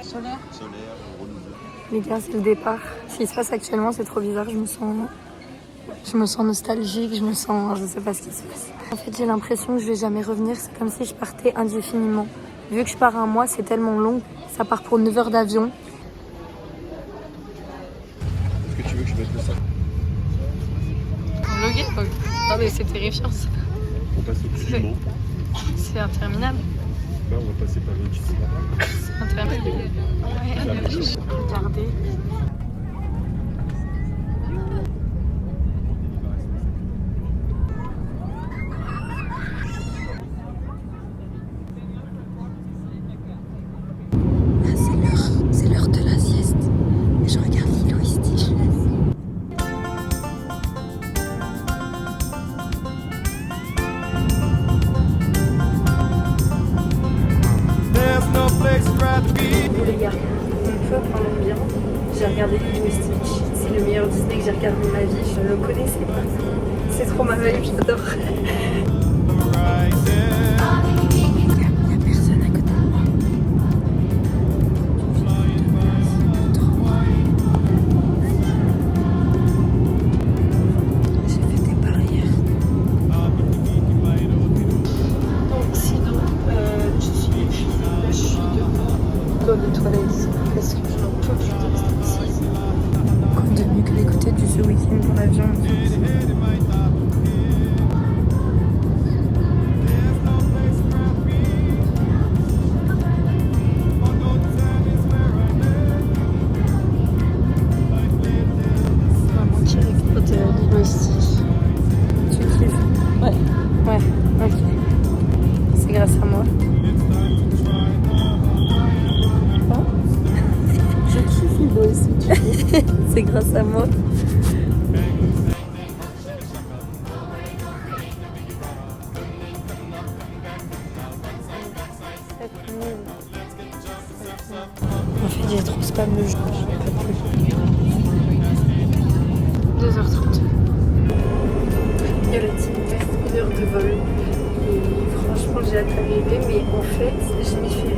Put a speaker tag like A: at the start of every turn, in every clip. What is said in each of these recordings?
A: Solaire.
B: Les gars, c'est le départ. Ce qui se passe actuellement, c'est trop bizarre. Je me sens nostalgique, je sais pas ce qui se passe. En fait, j'ai l'impression que je vais jamais revenir. C'est comme si je partais indéfiniment. Vu que je pars un mois, c'est tellement long. Ça part pour 9 heures d'avion.
C: Est-ce que tu veux que je mette le sac?
B: Vloguer, quoi. Non mais c'est terrifiant ça.
C: On passe au-dessus du Mans.
B: C'est interminable.
C: Là, on va passer par le dessus.
B: C'est interminable. Ouais. Regardez. C'est l'heure de la sieste. Et je regarde Lilo et Stitch. Les gars, une fois pendant bien, j'ai regardé Lilo et Stitch. C'est le meilleur Disney que j'ai regardé de ma vie. Je ne le connaissais pas. C'est trop ma vibe, j'adore. Les toilettes parce que je n'en peux plus de rester ici. Quoi de mieux que d'écouter du The Weeknd dans l'avion en fait. Maman qui regarde Lilo et Stitch. Tu kiffes? Ouais, ok. C'est grâce à moi. C'est grâce à moi. En fait, j'ai trop spam le jeu. 2h30. Il y a le itinéraire, 1 heure de vol. Et franchement, j'ai hâte d'arriver, mais en fait, je m'y fais bien.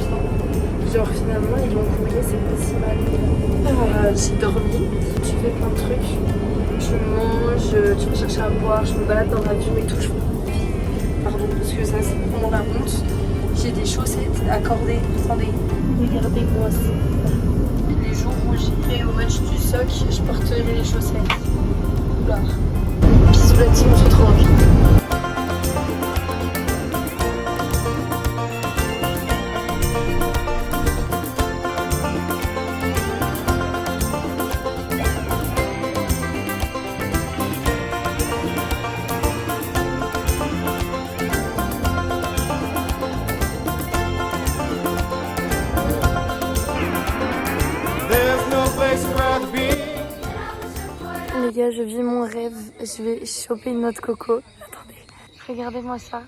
B: Genre finalement ils l'ont courrier, c'est pas si mal. J'ai dormi, tu fais plein de trucs, tu manges, tu vas chercher à boire, je me balade dans l'avion et tout. Pardon, parce que ça c'est vraiment la honte. J'ai des chaussettes accordées. Attendez, regardez-moi ça. Les jours où j'irai au match du soc, je porterai les chaussettes. Oula. Bisous la team, j'ai trop envie. Les gars, je vis mon rêve. Je vais choper une noix de coco. Attendez, regardez-moi ça.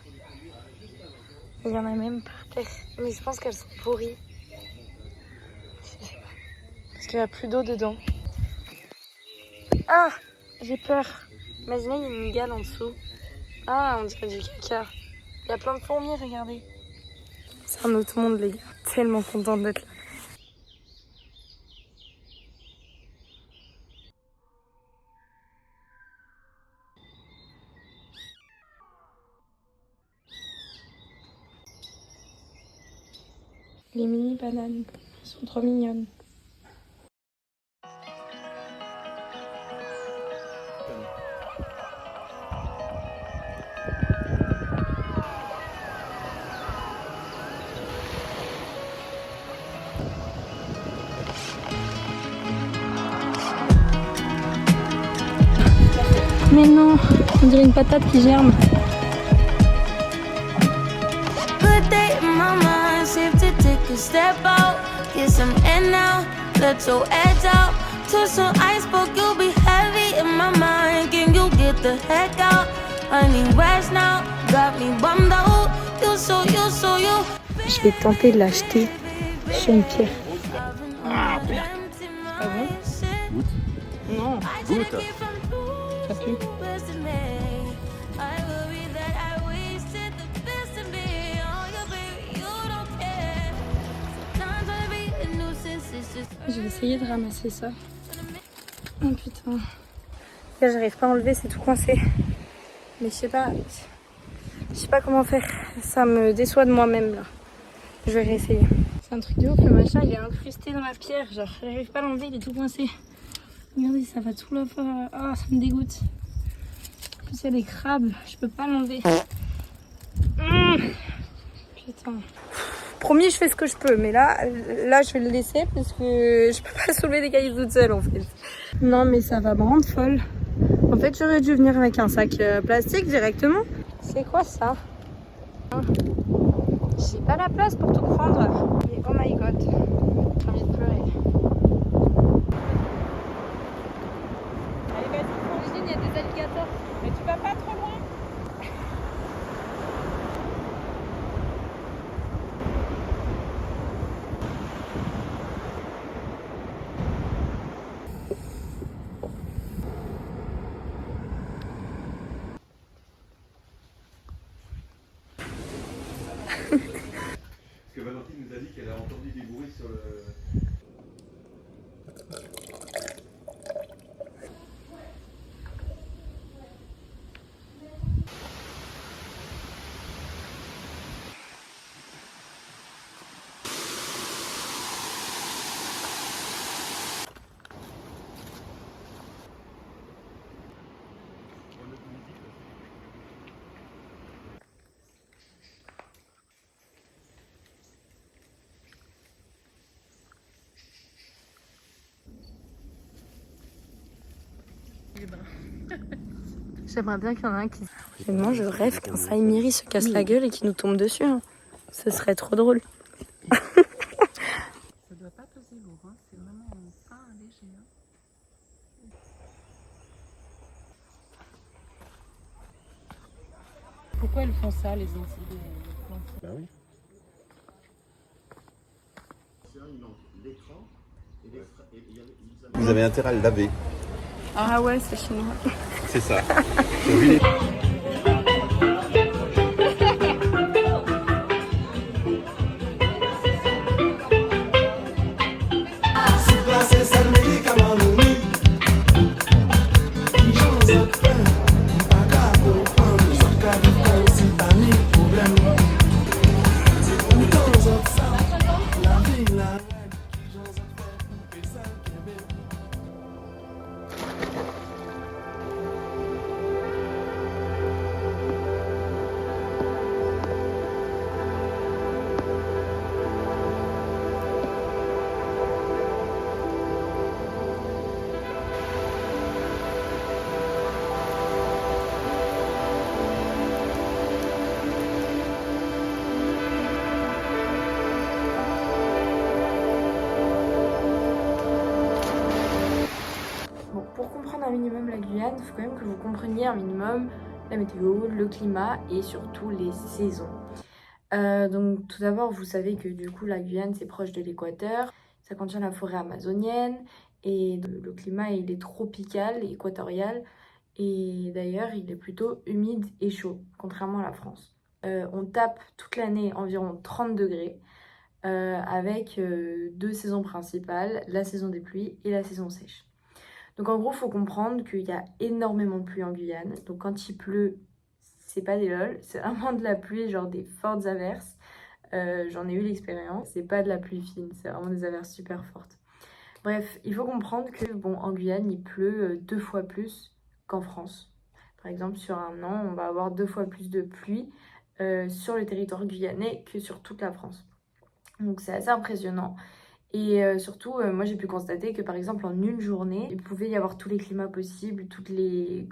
B: Il y en a même par terre. Mais je pense qu'elles sont pourries. Je sais pas. Parce qu'il n'y a plus d'eau dedans. Ah, j'ai peur. Imaginez, il y a une migale en dessous. Ah, on dirait du caca. Il y a plein de fourmis, regardez. C'est un autre monde, les gars. Tellement contente d'être là. Les mini bananes sont trop mignonnes. Mais non, on dirait une patate qui germe.
D: Step out, get some air now, let your edge out. To some iceberg, you'll be heavy in my mind. Can you get the heck out? I need rest now, got me bummed out. You.
B: Je vais tenter de l'acheter chez une pierre.
C: Ah bon? Goûte.
B: Non.
C: Goûte.
B: Ça pue. Je vais essayer de ramasser ça. Oh putain. Là, j'arrive pas à enlever, c'est tout coincé. Mais je sais pas comment faire. Ça me déçoit de moi-même là. Je vais réessayer. C'est un truc de ouf, le machin il est incrusté dans la pierre. Genre, j'arrive pas à l'enlever, il est tout coincé. Regardez, ça va tout là-bas. Ah, ça me dégoûte. En plus, il y a des crabes, je peux pas l'enlever. Putain. Promis, je fais ce que je peux, mais là, je vais le laisser parce que je peux pas soulever des cailloux toute seule en fait. Non, mais ça va me rendre folle. En fait, j'aurais dû venir avec un sac plastique directement. C'est quoi ça? J'ai pas la place pour tout prendre. Mais oh my god, j'ai envie de pleurer. Allez, vas-y, Frangine, il y a des alligators. Mais tu vas pas trop loin.
C: Parce que Valentine nous a dit qu'elle a entendu des bruits sur le...
B: J'aimerais bien qu'il y en ait un qui... Vraiment, je rêve qu'un Saïmiri se casse la gueule et qu'il nous tombe dessus. Hein. Ce serait trop drôle.
A: Ça doit pas peser lourd, hein. C'est vraiment fin léger. Hein. Pourquoi elles font ça, les Antilles?
C: Bah oui. Vous avez intérêt à le laver.
B: Ah ouais, c'est chinois.
C: C'est ça. J'ai vu les...
B: Bon, pour comprendre un minimum la Guyane, il faut quand même que vous compreniez un minimum la météo, le climat et surtout les saisons. Donc tout d'abord, vous savez que du coup la Guyane c'est proche de l'équateur, ça contient la forêt amazonienne et le climat il est tropical, équatorial et d'ailleurs il est plutôt humide et chaud, contrairement à la France. On tape toute l'année environ 30 degrés avec deux saisons principales, la saison des pluies et la saison sèche. Donc en gros, il faut comprendre qu'il y a énormément de pluie en Guyane. Donc quand il pleut, c'est pas des lol, c'est vraiment de la pluie, genre des fortes averses. J'en ai eu l'expérience, c'est pas de la pluie fine, c'est vraiment des averses super fortes. Bref, il faut comprendre que bon, en Guyane, il pleut 2 fois plus qu'en France. Par exemple, sur un an, on va avoir 2 fois plus de pluie sur le territoire guyanais que sur toute la France. Donc c'est assez impressionnant. Et surtout, moi j'ai pu constater que par exemple en une journée, il pouvait y avoir tous les climats possibles, toutes les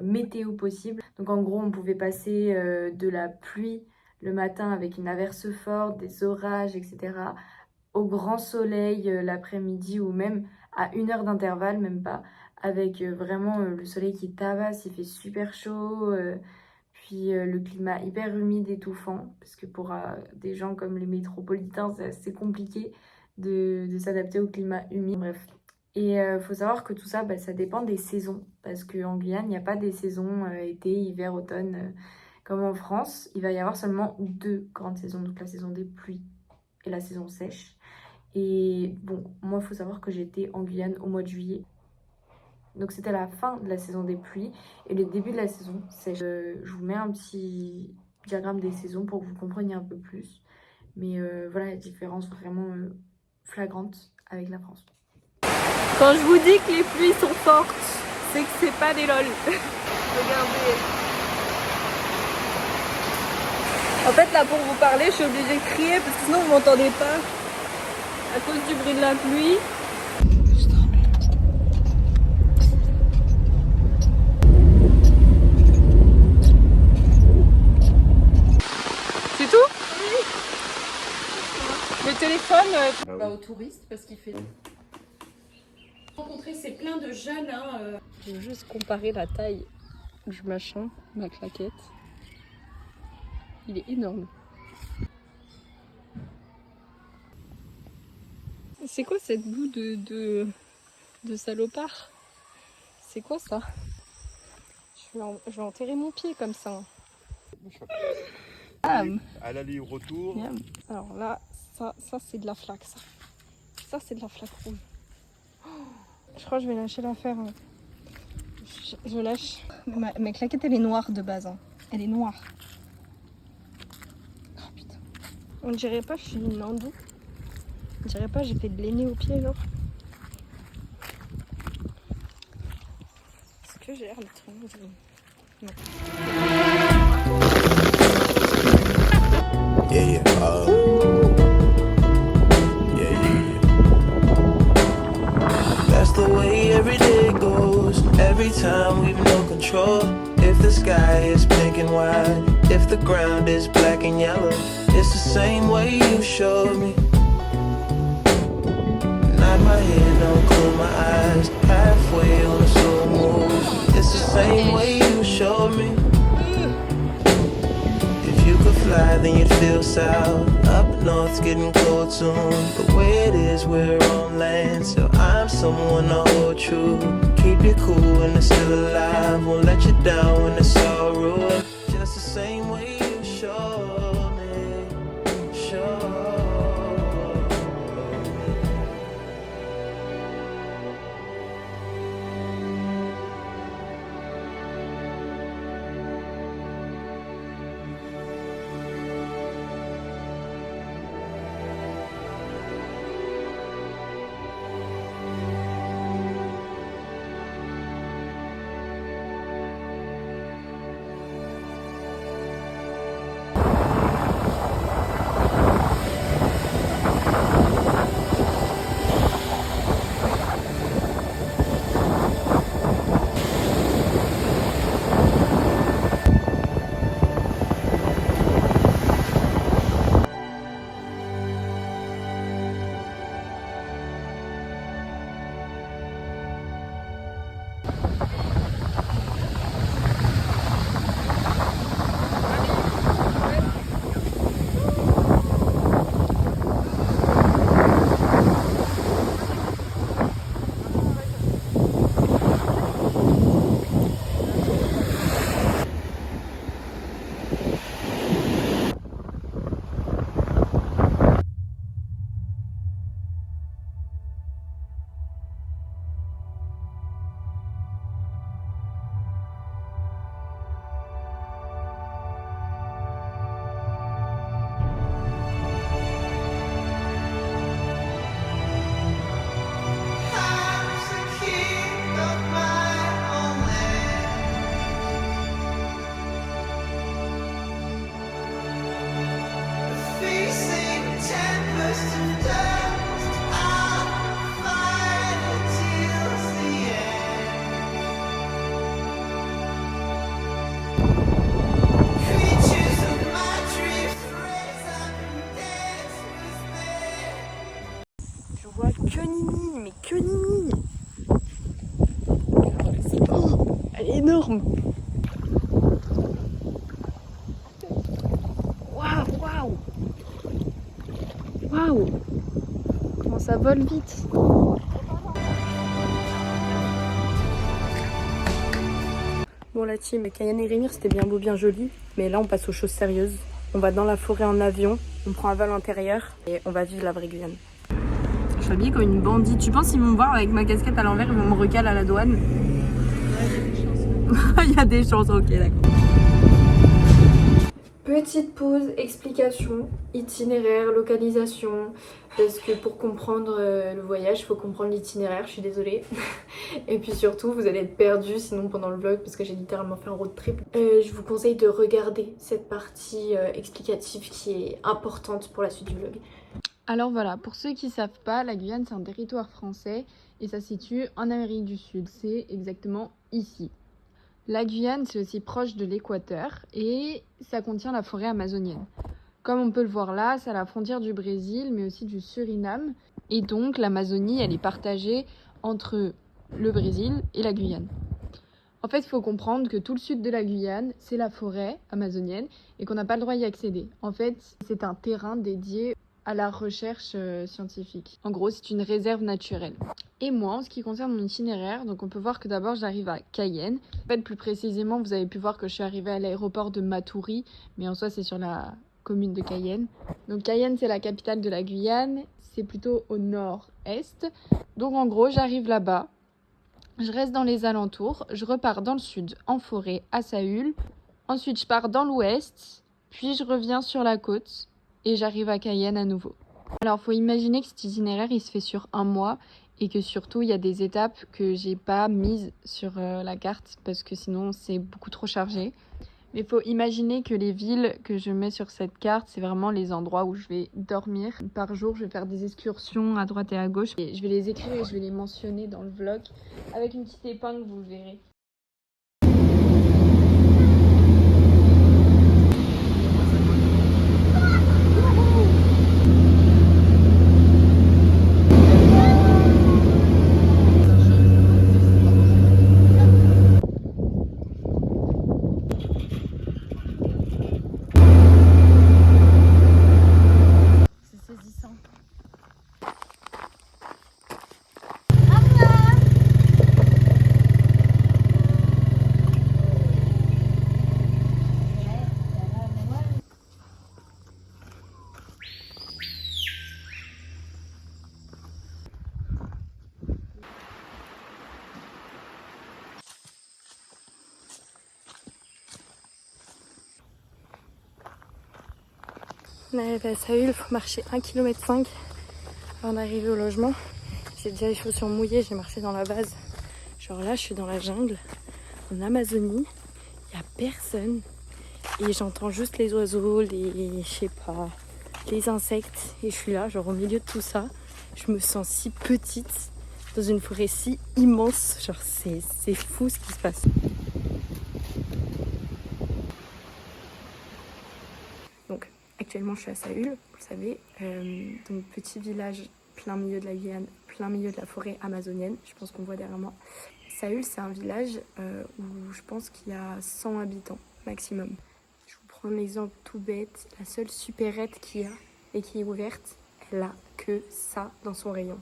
B: météos possibles. Donc en gros, on pouvait passer de la pluie le matin avec une averse forte, des orages, etc. au grand soleil l'après-midi ou même à 1 heure d'intervalle, même pas, avec vraiment le soleil qui tabasse, il fait super chaud. Puis le climat hyper humide, étouffant, parce que pour des gens comme les métropolitains, c'est assez compliqué de s'adapter au climat humide. Bref. Et faut savoir que tout ça, ça dépend des saisons, parce qu'en Guyane, il n'y a pas des saisons été, hiver, automne, comme en France. Il va y avoir seulement 2 grandes saisons, donc la saison des pluies et la saison sèche. Et bon, moi, il faut savoir que j'étais en Guyane au mois de juillet. Donc c'était la fin de la saison des pluies et le début de la saison. Je vous mets un petit diagramme des saisons pour que vous compreniez un peu plus. Mais voilà la différence vraiment flagrante avec la France.
E: Quand je vous dis que les pluies sont fortes, c'est que c'est pas des lol. Regardez. En fait là pour vous parler, je suis obligée de crier parce que sinon vous m'entendez pas. À cause du bruit de la pluie. C'est tout? Oui. Le téléphone
A: Bah, aux touristes parce qu'il fait... Rencontrer, c'est plein de jeunes. Hein,
E: Je veux juste comparer la taille du machin, ma claquette. Il est énorme. C'est quoi cette boue de salopard? C'est quoi ça? Je vais enterrer mon pied comme ça.
C: À l'aller au retour.
E: Alors là, ça c'est de la flaque ça. Ça c'est de la flaque rouge. Je crois que je vais lâcher l'affaire. Je lâche. Ma claquette elle est noire de base. Hein. Elle est noire. Oh putain. On dirait pas que je suis une hindou. On dirait pas j'ai fait de l'aîné au pied genre. Est-ce que j'ai l'air d'être non.
F: Yeah. That's the way every day goes. Every time we've no control. If the sky is pink and white, if the ground is black and yellow, it's the same way you showed me. Nod my head, don't close my eyes. Halfway on a slow move. It's the same way you showed me. If you could fly, then you'd feel south. Up north's getting cold soon. The way it is, we're on land. So I'm someone to hold true. Keep you cool when it's still alive. Won't let you down when it's all ruined. Just the same way you showed me. Showed me.
E: Que Nini, mais que Nini. Oh, elle est énorme. Waouh, waouh. Waouh. Comment ça vole vite. Bon la team, Cayenne et Rémire c'était bien beau, bien joli. Mais là on passe aux choses sérieuses. On va dans la forêt en avion, on prend un vol intérieur et on va vivre la vraie Guyane.
B: suis habillée comme une bandite. Tu penses qu'ils vont me voir avec ma casquette à l'envers, ils vont me recaler à la douane? Il y a des chances, ok, d'accord. Petite pause, explication, itinéraire, localisation, parce que pour comprendre le voyage, il faut comprendre l'itinéraire, je suis désolée. Et puis surtout, vous allez être perdus sinon pendant le vlog, parce que j'ai littéralement fait un road trip. Je vous conseille de regarder cette partie explicative qui est importante pour la suite du vlog. Alors voilà, pour ceux qui ne savent pas, la Guyane c'est un territoire français et ça se situe en Amérique du Sud, c'est exactement ici. La Guyane, c'est aussi proche de l'équateur et ça contient la forêt amazonienne. Comme on peut le voir là, c'est à la frontière du Brésil, mais aussi du Suriname. Et donc, l'Amazonie, elle est partagée entre le Brésil et la Guyane. En fait, il faut comprendre que tout le sud de la Guyane, c'est la forêt amazonienne et qu'on n'a pas le droit d'y accéder. En fait, c'est un terrain dédié à la recherche scientifique. En gros, c'est une réserve naturelle. Et moi, en ce qui concerne mon itinéraire, donc on peut voir que d'abord j'arrive à Cayenne. En fait, plus précisément, vous avez pu voir que je suis arrivée à l'aéroport de Matoury, mais en soi, c'est sur la commune de Cayenne. Donc Cayenne, c'est la capitale de la Guyane, c'est plutôt au nord-est. Donc en gros, j'arrive là-bas, je reste dans les alentours, je repars dans le sud, en forêt, à Saül. Ensuite, je pars dans l'ouest, puis je reviens sur la côte et j'arrive à Cayenne à nouveau. Alors, faut imaginer que cet itinéraire, il se fait sur un mois et que surtout, il y a des étapes que j'ai pas mises sur la carte parce que sinon, c'est beaucoup trop chargé. Mais il faut imaginer que les villes que je mets sur cette carte, c'est vraiment les endroits où je vais dormir. Par jour, je vais faire des excursions à droite et à gauche. Et je vais les écrire et je vais les mentionner dans le vlog avec une petite épingle, vous le verrez. On arrive à Saül, il faut marcher 1,5 km avant d'arriver au logement. J'ai déjà les chaussures mouillées, j'ai marché dans la base. Genre là, je suis dans la jungle, en Amazonie, il n'y a personne. Et j'entends juste les oiseaux, je sais pas, les insectes. Et je suis là, genre au milieu de tout ça. Je me sens si petite, dans une forêt si immense. Genre c'est fou ce qui se passe. Donc actuellement je suis à Saül, vous le savez. Donc petit village plein milieu de la Guyane, plein milieu de la forêt amazonienne. Je pense qu'on voit derrière moi. Saül, c'est un village où je pense qu'il y a 100 habitants maximum. Je vous prends un exemple tout bête. La seule supérette qu'il y a et qui est ouverte, elle a que ça dans son rayon.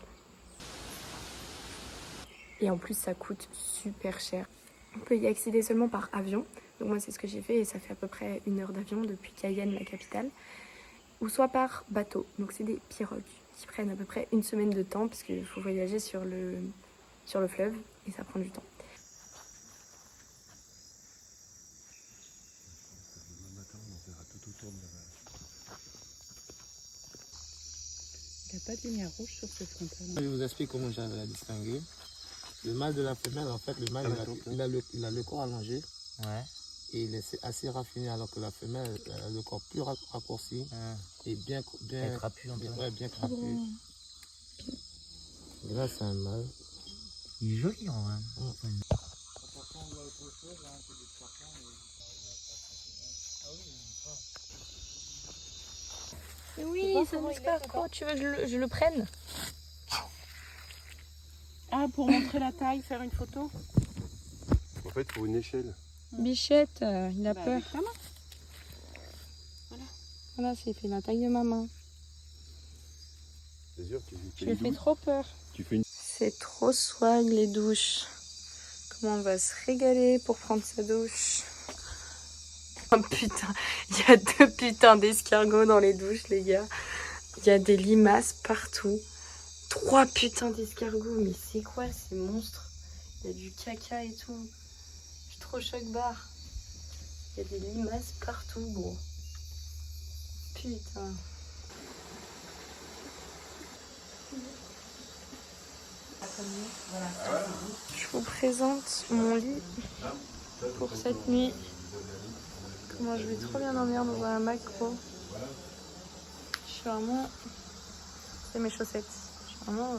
B: Et en plus, ça coûte super cher. On peut y accéder seulement par avion. Donc moi, c'est ce que j'ai fait et ça fait à peu près 1 heure d'avion depuis Cayenne, la capitale. Ou soit par bateau. Donc c'est des pirogues qui prennent à peu près 1 semaine de temps parce qu'il faut voyager sur le fleuve et ça prend du temps.
A: Il n'y a pas de lumière rouge sur ce frontal.
G: Je vous explique comment j'avais à distinguer. Le mâle de la femelle, en fait, le mâle il a le corps allongé.
H: Ouais.
G: Et il est assez raffiné alors que la femelle a le corps plus raccourci et bien
H: trapu un peu.
G: Ouais, bien trapu. Et là c'est un mâle.
H: Il est joli en vrai.
B: Oui, ça ne pas quoi. Tu veux que je le prenne?
A: Ah, pour montrer la taille, faire une photo?
C: En fait, il faut une échelle.
B: Bichette, il a peur.
A: Avec la main.
B: Voilà, c'est fait la taille de ma main.
C: C'est sûr,
B: Je lui fais trop peur.
C: Tu fais une...
B: C'est trop swag les douches. Comment on va se régaler pour prendre sa douche. Oh putain, il y a 2 putains d'escargots dans les douches les gars. Il y a des limaces partout. 3 putains d'escargots. Mais c'est quoi ces monstres? Il y a du caca et tout. Je suis trop choc-barre. Il y a des limaces partout, gros. Putain. Je vous présente mon lit pour cette nuit. Comment je vais trop bien dormir dans un hamac, gros. Je suis vraiment... C'est mes chaussettes. Je suis vraiment...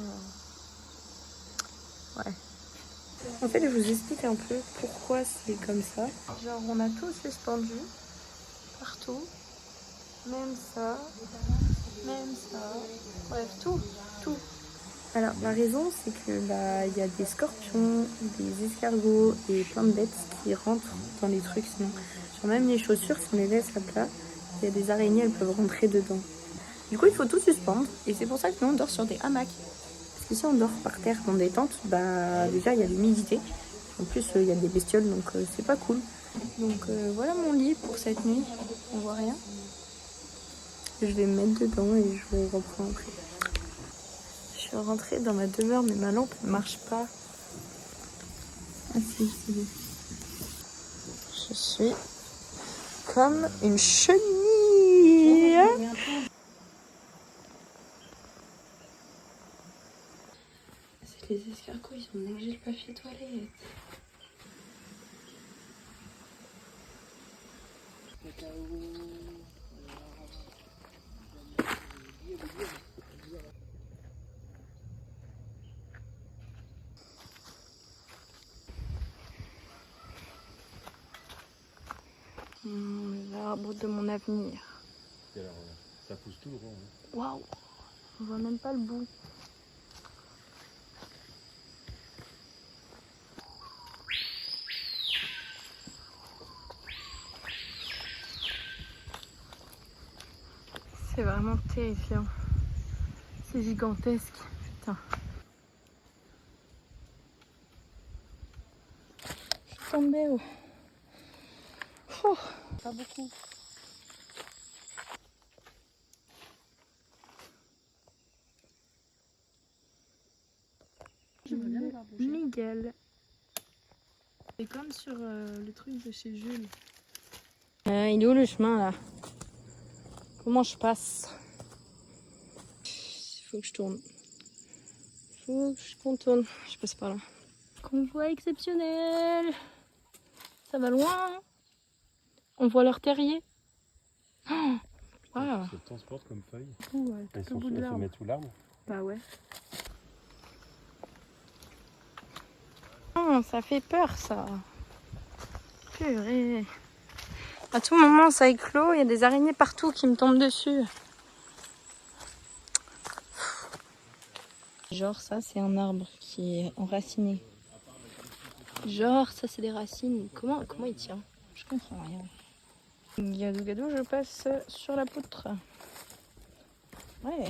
B: Ouais. En fait, je vous explique un peu pourquoi c'est comme ça. Genre, on a tout suspendu. Partout. Même ça. Même ça. Bref, tout. Tout. Alors, la raison, c'est que bah, y a des scorpions, des escargots et plein de bêtes qui rentrent dans les trucs sinon. Genre même les chaussures, si on les laisse à plat, il y a des araignées, elles peuvent rentrer dedans. Du coup, il faut tout suspendre et c'est pour ça que nous, on dort sur des hamacs. Parce que si on dort par terre dans des tentes, bah déjà, il y a l'humidité. En plus, il y a des bestioles, donc c'est pas cool. Donc voilà mon lit pour cette nuit. On voit rien. Je vais me mettre dedans et je vous reprends après. Je suis rentrée dans ma demeure, mais ma lampe ne marche pas. Ah si, c'est bon. Je suis comme une chenille. C'est les escargots, ils ont mangé le papier toilette. L'arbre de mon avenir.
C: Et alors, ça pousse tout droit. Hein.
B: Waouh, on voit même pas le bout. C'est vraiment terrifiant. C'est gigantesque, putain. Je suis tombée où? Pas beaucoup.
E: J'aimerais bien l'avoir bougé.
B: Miguel. C'est comme sur le truc de chez Jules. Il est où le chemin là? Comment je passe? Il faut que je tourne. Faut que je contourne. Je passe par là. Convoi exceptionnel. Ça va loin. On voit leur terrier. Oh, wow.
C: Ça se transporte comme feuille.
B: Ouais,
C: Elles
B: tout au bout de
C: se
B: l'arbre.
C: mettent sous l'arbre.
B: Bah ouais. Oh, ça fait peur ça. Purée. À tout moment ça éclot, il y a des araignées partout qui me tombent dessus. Genre ça c'est un arbre qui est enraciné. Genre ça c'est des racines. Comment il tient? Je comprends rien. Gadou gadou, je passe sur la poutre. Ouais.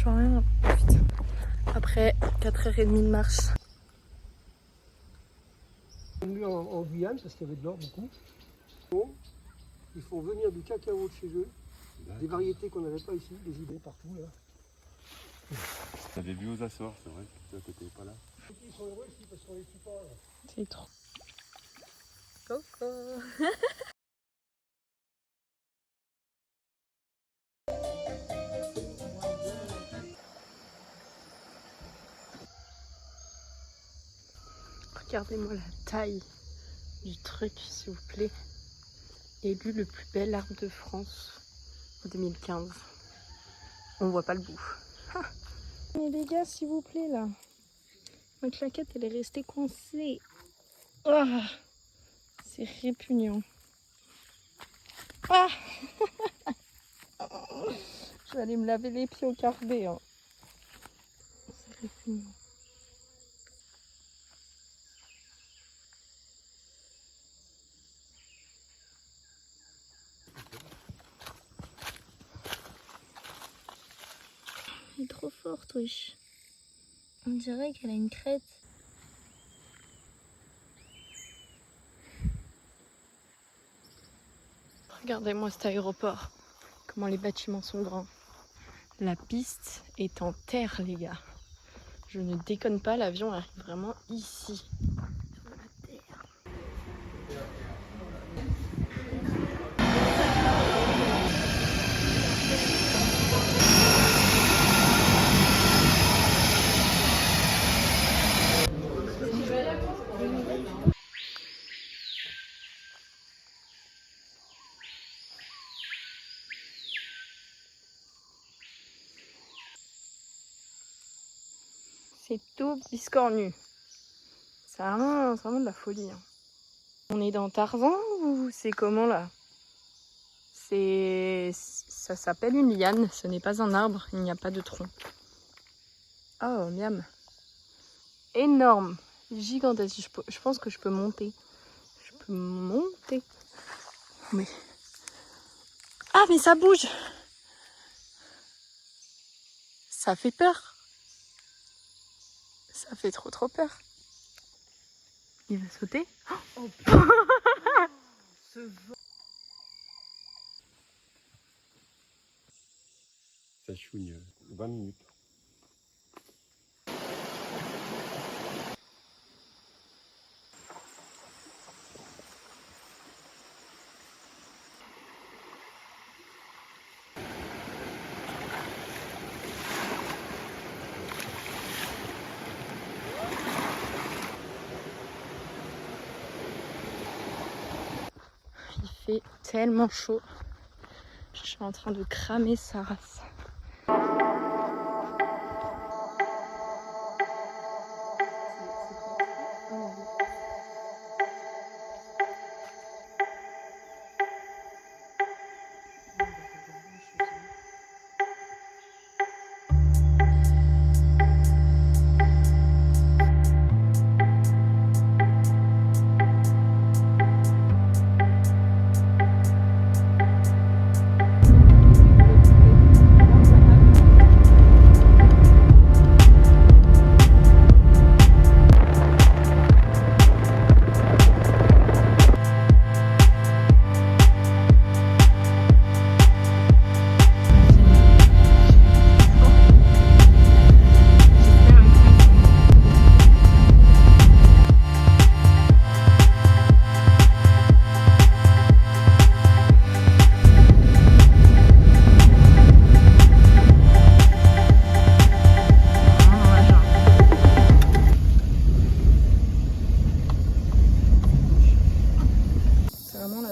B: Rien. Putain. Après 4h30 de marche.
I: En Guyane, parce qu'il y avait de l'or beaucoup. Bon, ils font venir du cacao de chez eux, des variétés qu'on n'avait pas ici, des idées partout là.
C: T'avais vu aux Açores, c'est vrai, toi t'étais pas là.
I: Ils sont heureux ici parce qu'on les tue pas. Là.
B: C'est trop. Coco. Regardez-moi la taille du truc, s'il vous plaît. Élu le plus bel arbre de France en 2015. On voit pas le bout. Mais les gars, s'il vous plaît, là. Ma claquette, elle est restée coincée. Oh, c'est répugnant. Ah. Je vais aller me laver les pieds au carbet. Hein. C'est répugnant.
D: trop forte, wesh. On dirait qu'elle a une crête.
E: Regardez-moi cet aéroport. Comment les bâtiments sont grands. La piste est en terre, les gars. Je ne déconne pas, l'avion arrive vraiment ici. Sur la terre. C'est tout biscornu. C'est vraiment de la folie. Hein. On est dans Tarzan ou c'est comment là? Ça s'appelle une liane, ce n'est pas un arbre, il n'y a pas de tronc. Oh, miam. Énorme, gigantesque. Je pense que je peux monter. Je peux monter. Mais... Ah, mais ça bouge! Ça fait peur. Ça fait trop peur. Il va sauter. Oh,
C: Ça chouigne 20 minutes.
E: Il fait tellement chaud. Je suis en train de cramer sa race.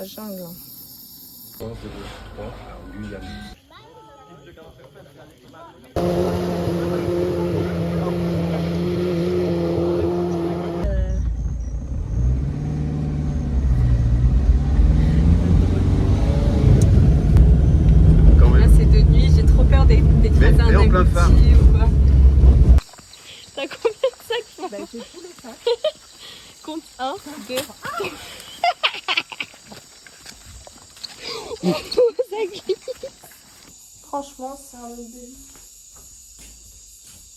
E: Jungle. Là c'est de nuit, j'ai trop peur d'écraser un abruti ou quoi. T'as combien de sacs? Bah j'ai tous les sacs. Compte 1, 2, 3. Ça glisse. Franchement, c'est un autre délit.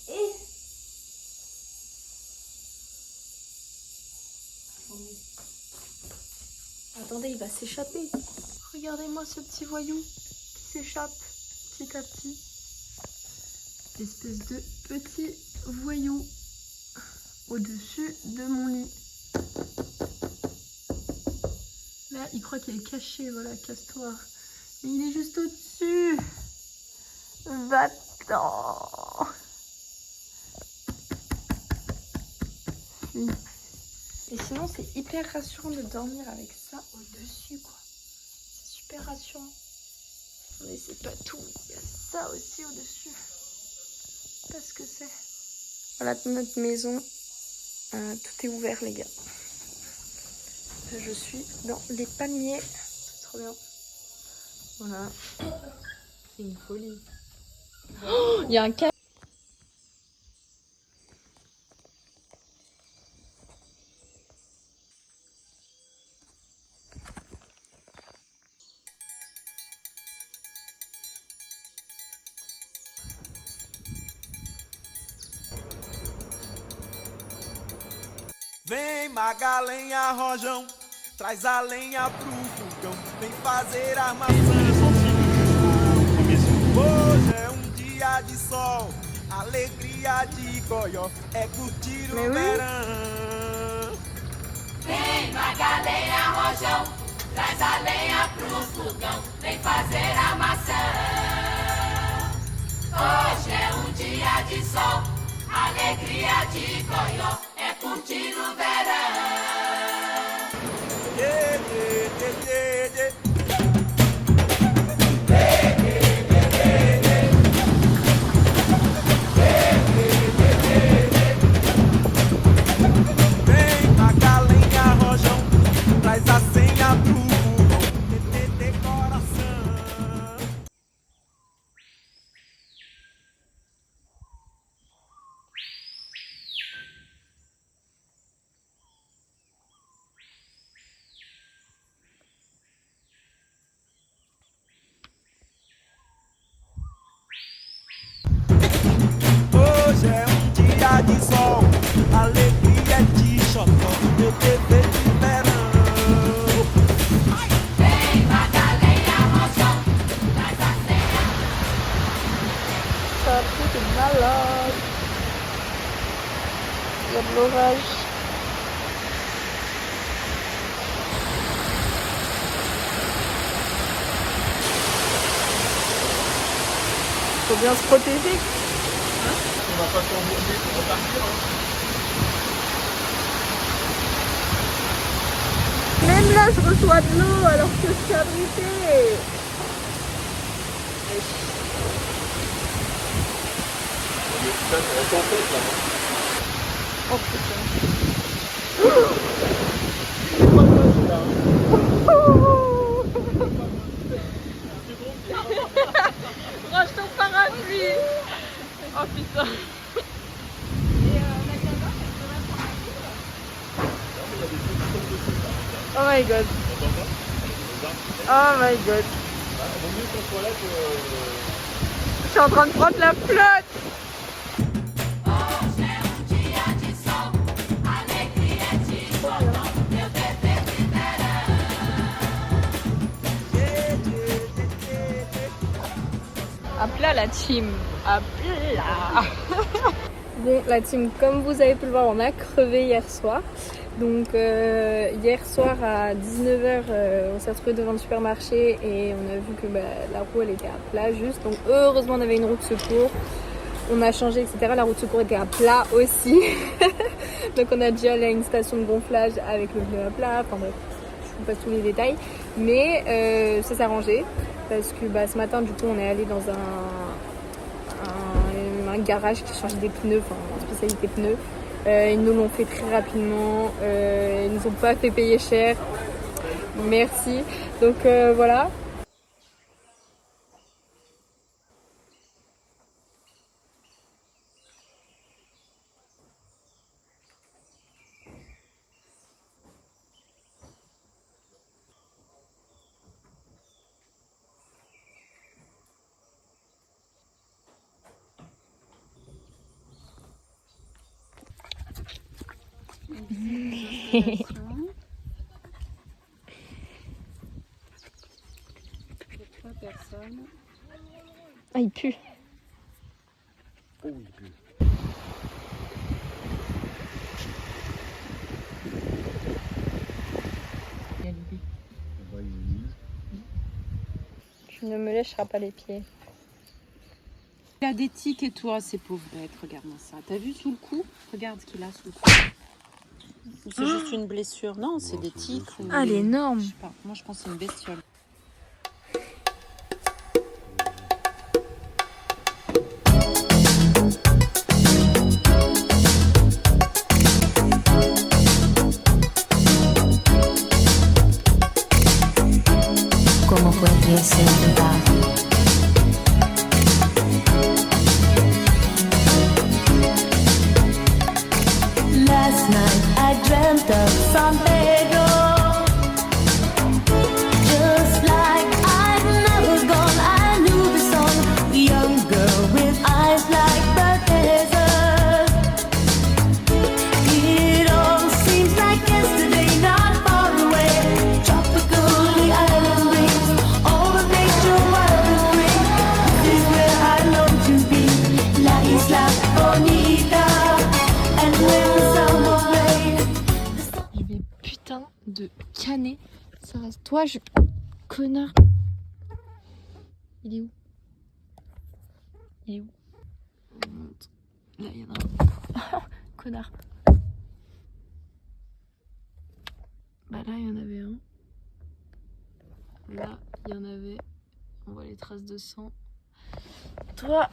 E: Et... Attendez, il va s'échapper. Regardez-moi ce petit voyou qui s'échappe petit à petit. Espèce de petit voyou au-dessus de mon lit. Là, il croit qu'il est caché, voilà, casse-toi. Mais il est juste au-dessus. Va-t'en. Et sinon, c'est hyper rassurant de dormir avec ça au-dessus, quoi. C'est super rassurant. Mais c'est pas tout. Il y a ça aussi au-dessus. Je sais pas ce que c'est. Voilà notre maison. Tout est ouvert, les gars. Je suis dans les palmiers. C'est trop bien. Voilà. C'est une folie. Oh, il y a un cas.
F: Vem magalenha, rojão, traz a lenha pro fogão, vem fazer armação. Hoje é dia de sol, alegria de goió, é curtir o verão.
D: Vem, magalenha, rojão, traz a lenha pro fogão, vem fazer armação. Hoje é dia de sol, alegria de goió, é curtir o verão.
F: Yeah, yeah, yeah, yeah, yeah. Vem magalenha, rojão, traz a senha pro fogão, decoração. Hoje é dia de sol, alegria de xotó, meu bebê de verão.
D: Vem, magalenha, rojão, traz a lenha.
E: Ça a pris de malade. Il y a de l'orage. Faut bien se protéger.
G: On va pas s'envoyer pour repartir.
E: Même là, je reçois de l'eau alors que je suis abritée. Oh putain. Range ton parapluie. Oh putain. Oh my god. Oh my god. Je suis en train de prendre la flotte. À plat la team, à plat. Bon la team, comme vous avez pu le voir, on a crevé hier soir. Donc hier soir à 19h, on s'est retrouvé devant le supermarché et on a vu que la roue elle était à plat juste. Donc heureusement on avait une roue de secours. On a changé etc. La roue de secours était à plat aussi. Donc on a déjà allé à une station de gonflage avec le pneu à plat. Enfin bref, je vous passe tous les détails. Mais ça s'est arrangé. Parce que ce matin du coup on est allé dans un garage qui change des pneus, enfin en spécialité pneus. Ils nous l'ont fait très rapidement, ils nous ont pas fait payer cher. Merci. Donc voilà.
A: Trois personnes.
E: Ah, il pue.
C: Oh, il pue.
E: Tu ne me lècheras pas les pieds.
A: Il a des tics et toi, ces pauvres bêtes, regarde-moi ça. T'as vu sous le cou? Regarde ce qu'il a sous le cou. Ou c'est juste une blessure? Non, c'est des tics.
E: Ah, elle est énorme.
A: Je sais pas, moi je pense que c'est une bestiole.
D: ¿Cómo fue que se va? Last night I dreamt of San Pedro, just like I'd never gone. I knew the song, the young girl with eyes like the desert. It all seemed
B: canner. Ça reste. Toi, je. Connard. Il est où? Il est où? Là, il y en a un. Connard. Bah là, il y en avait un. Là, il y en avait. On voit les traces de sang. Toi.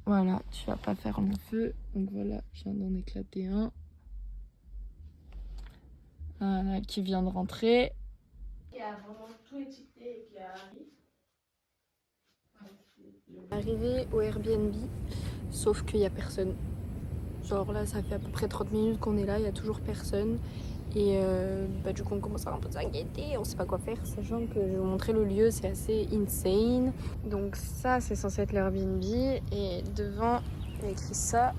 B: Voilà, tu vas pas faire mon feu. Donc voilà, je viens d'en éclater un. Voilà, qui vient de rentrer.
E: Il y a vraiment tout étiqueté et puis
B: Arrivé au Airbnb, sauf qu'il y a personne. Genre là, ça fait à peu près 30 minutes qu'on est là, il y a toujours personne. Et du coup, on commence à un peu s'inquiéter, on sait pas quoi faire, sachant que je vais vous montrer le lieu, c'est assez insane. Donc ça, c'est censé être l'Airbnb. Et devant, il y a écrit ça.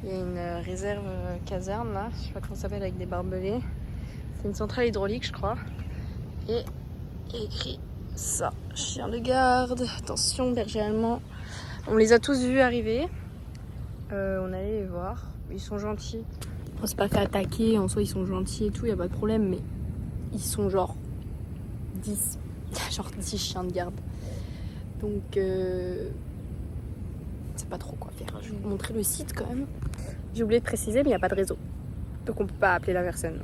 B: Il y a une réserve caserne là, je sais pas comment ça s'appelle, avec des barbelés. C'est une centrale hydraulique, je crois. Et il y a écrit ça, chien de garde, attention, berger allemand. On les a tous vus arriver. On allait les voir, ils sont gentils. On s'est pas fait attaquer, en soi ils sont gentils et tout, y a pas de problème, mais ils sont genre 10. Genre 10 chiens de garde. Donc c'est pas trop quoi faire. Je vais vous montrer le site quand même. J'ai oublié de préciser, mais il n'y a pas de réseau. Donc on peut pas appeler la personne.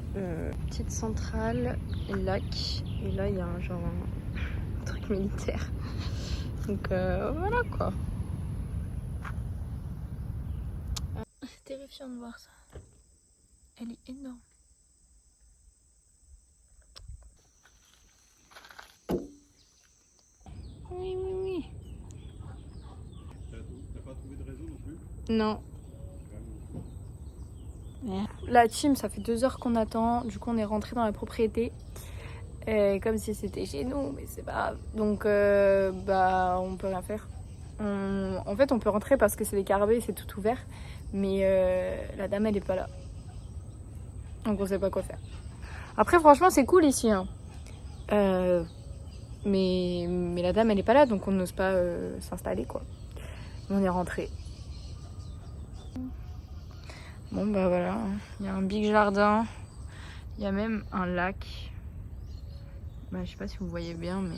B: Petite centrale, lac, et là il y a un genre un truc militaire. Donc voilà quoi. C'est terrifiant de voir ça. Elle est énorme. Oui.
C: T'as pas trouvé de réseau non plus?
B: Non. La team, ça fait 2 heures qu'on attend. Du coup, on est rentré dans la propriété. Comme si c'était chez nous, mais c'est pas grave. Donc, on peut rien faire. En fait, on peut rentrer parce que c'est des carabés, c'est tout ouvert. Mais la dame, elle est pas là. Donc, on sait pas quoi faire. Après, franchement, c'est cool ici. Hein. Mais la dame, elle est pas là, donc on n'ose pas s'installer, quoi. On est rentré. Bon bah voilà, il y a un big jardin, il y a même un lac. Bah, je sais pas si vous voyez bien, mais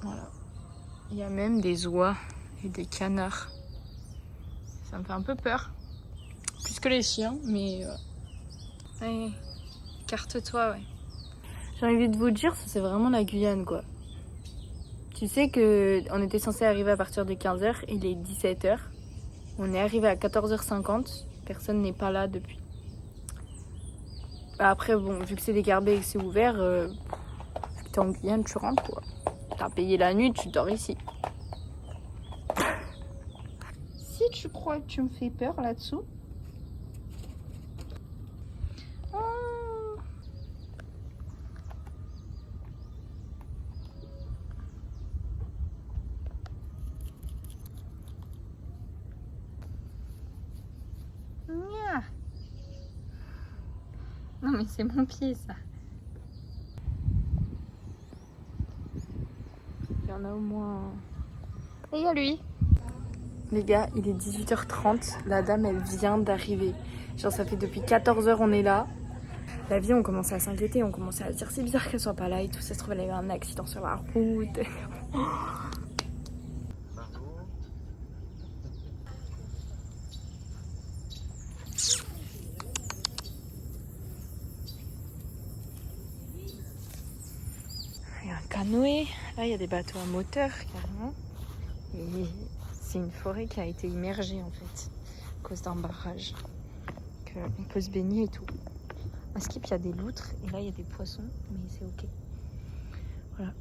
B: voilà. Il y a même des oies et des canards. Ça me fait un peu peur, plus que les chiens, mais allez, écarte-toi, ouais. J'ai envie de vous dire, c'est vraiment la Guyane, quoi. Tu sais que on était censé arriver à partir de 15h, il est 17h. On est arrivé à 14h50, personne n'est pas là depuis. Après, bon, vu que c'est des carbets et que c'est ouvert, vu que t'es en Guyane, tu rentres, quoi. T'as payé la nuit, tu dors ici.
E: si tu crois que tu me fais peur là-dessous.
B: Non mais c'est mon pied ça. Il y en a au moins... Et il y a lui. Les gars, il est 18h30. La dame, elle vient d'arriver. Genre ça fait depuis 14h on est là. La vie, on commençait à s'inquiéter. On commençait à se dire c'est bizarre qu'elle soit pas là et tout. Ça se trouve elle a eu un accident sur la route. Il y a un canoë, là il y a des bateaux à moteur carrément. Et c'est une forêt qui a été immergée en fait, à cause d'un barrage. Donc on peut se baigner et tout. À Skip il y a des loutres et là il y a des poissons, mais c'est ok. Voilà.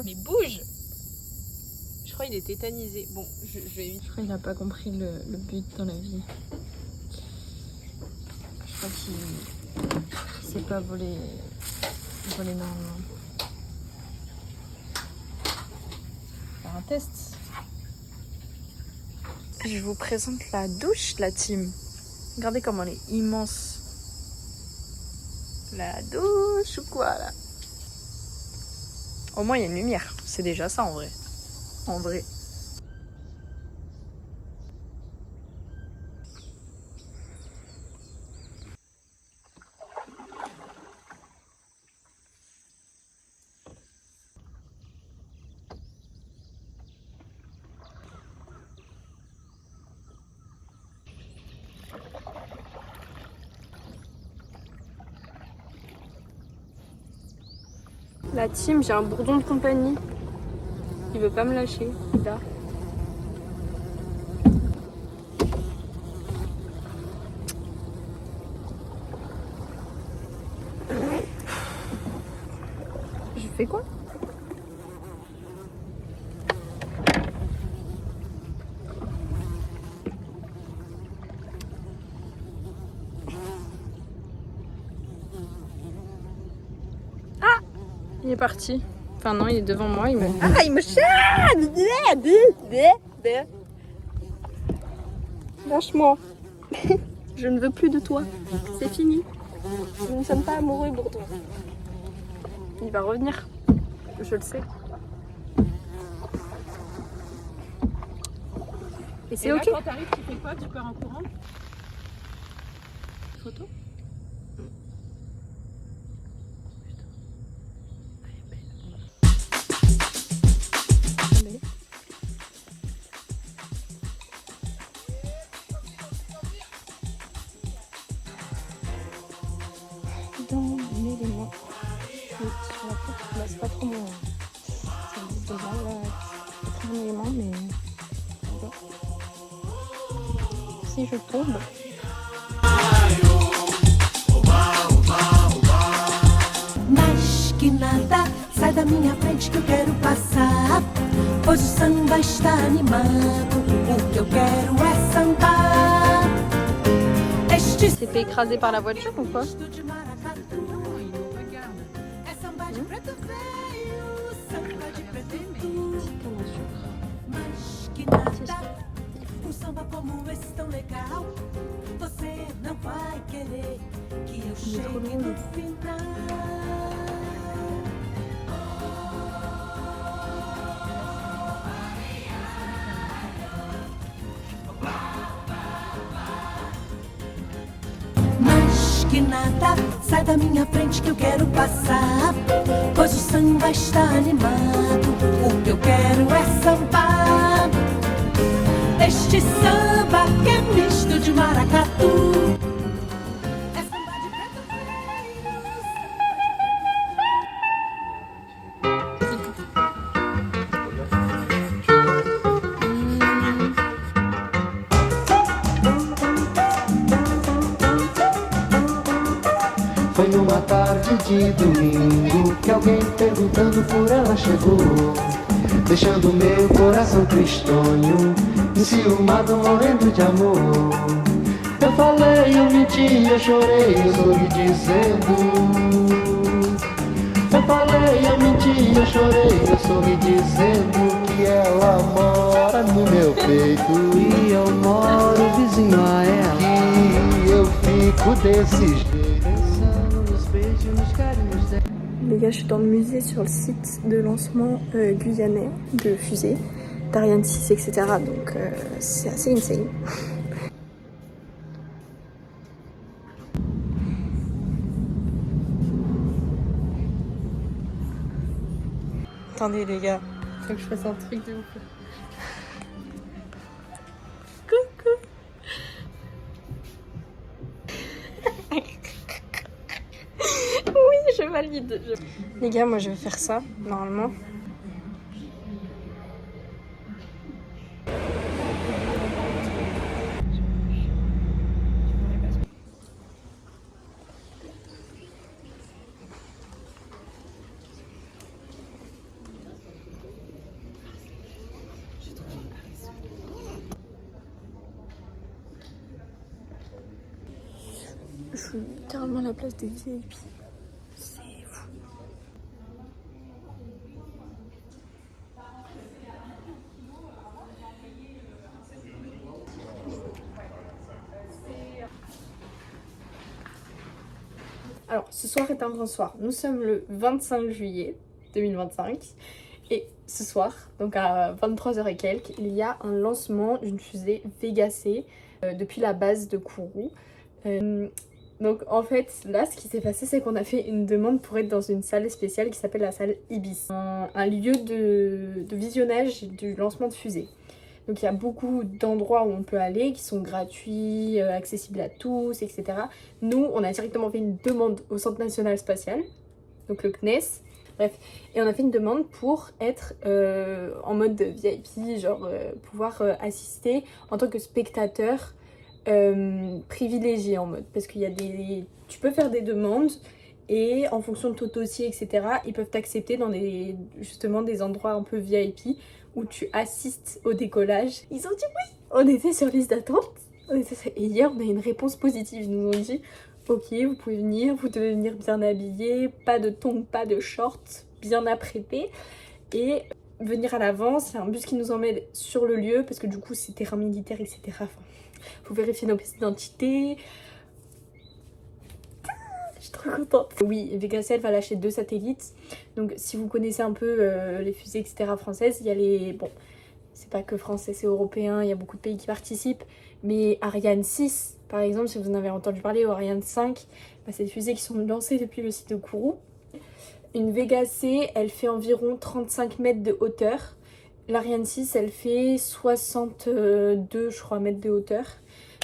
B: Mais bouge!
A: Je crois qu'il est tétanisé. Bon, je vais vite.
B: Je crois qu'il n'a pas compris le but dans la vie. Je crois qu'il sait pas voler normalement. Faire un test. Je vous présente la douche, la team. Regardez comment elle est immense. La douche ou quoi là? Au moins il y a une lumière. C'est déjà ça en vrai. En vrai.
E: La team, j'ai un bourdon de compagnie. Il veut pas me lâcher. Là. Je fais quoi? Il est parti. Enfin non, il est devant moi. Il me... Ah, il me chatte. Lâche-moi. Je ne veux plus de toi. C'est fini. Nous ne sommes pas amoureux, Bourdon. Il va revenir. Je le sais. Et c'est ok.
A: Quand t'arrives, tu fais quoi? Tu pars en courant? Photo?
E: Dans l'élément. Sur la photo, là, c'est pas trop mon. C'est de là, c'est pas trop mon élément, mais. Voilà. Si je tombe.
J: Mas que nada, sai da minha frente que eu quero passar. Pois o samba está animado, o que eu quero é sambar. Este
E: C'était écrasé par la voiture ou quoi?
J: de maracatu é samba de preto veio, samba de preto tu. Mas que nada, um samba como esse tão legal. Você não vai querer que eu chegue no final. Mas que nada, sai da minha frente que eu quero passar. Pois o samba está animado, o que eu quero é sambar. Este samba que é misto de maracatu. É samba de preto veio.
F: Foi numa tarde de domingo que alguém perguntando por ela chegou, deixando meu coração tristonho, enciumado, morrendo de amor. Eu falei, eu menti, eu chorei, eu sorri dizendo. Eu falei, eu menti, eu chorei, eu sorri dizendo que ela mora no meu peito e eu moro vizinho a ela. E eu fico desse jeito.
E: Les gars, je suis dans le musée sur le site de lancement guyanais de fusée, d'Ariane 6, etc. Donc c'est assez insane. Attendez les gars, faut que je fasse un truc de ouf. Coucou. Oui, je valide. Les gars, moi je vais faire ça, normalement. Je suis littéralement à la place des VIP. C'est fou. Alors, ce soir est un grand soir. Nous sommes le 25 juillet 2025. Et ce soir, donc à 23h et quelques, il y a un lancement d'une fusée Vega C depuis la base de Kourou. Donc en fait, là, ce qui s'est passé, c'est qu'on a fait une demande pour être dans une salle spéciale qui s'appelle la salle Ibis. Un lieu de visionnage du lancement de fusée. Donc il y a beaucoup d'endroits où on peut aller, qui sont gratuits, accessibles à tous, etc. Nous, on a directement fait une demande au Centre National Spatial, donc le CNES,
B: Bref, et on a fait une demande pour être en mode VIP, genre pouvoir assister en tant que spectateur privilégié en mode. Parce qu'il y a tu peux faire des demandes et en fonction de ton dossier, etc., ils peuvent t'accepter dans justement des endroits un peu VIP où tu assistes au décollage. Ils ont dit oui. On était sur liste d'attente. Et hier, on a une réponse positive. Ils nous ont dit ok, vous pouvez venir, vous devez venir bien habillé, pas de tongs, pas de shorts, bien apprêté. Et venir à l'avance, il y a un bus qui nous emmène sur le lieu parce que du coup, c'est terrain militaire, etc. Enfin, faut vérifier nos pièces d'identité. Je suis trop contente. Oui, Vegacel va lâcher 2 satellites. Donc si vous connaissez un peu les fusées, etc. françaises, il y a les... Bon, c'est pas que français, c'est européen, il y a beaucoup de pays qui participent. Mais Ariane 6, par exemple, si vous en avez entendu parler, ou Ariane 5, bah, c'est des fusées qui sont lancées depuis le site de Kourou. Une Vega C, elle fait environ 35 mètres de hauteur. L'Ariane 6, elle fait 62, je crois, mètres de hauteur.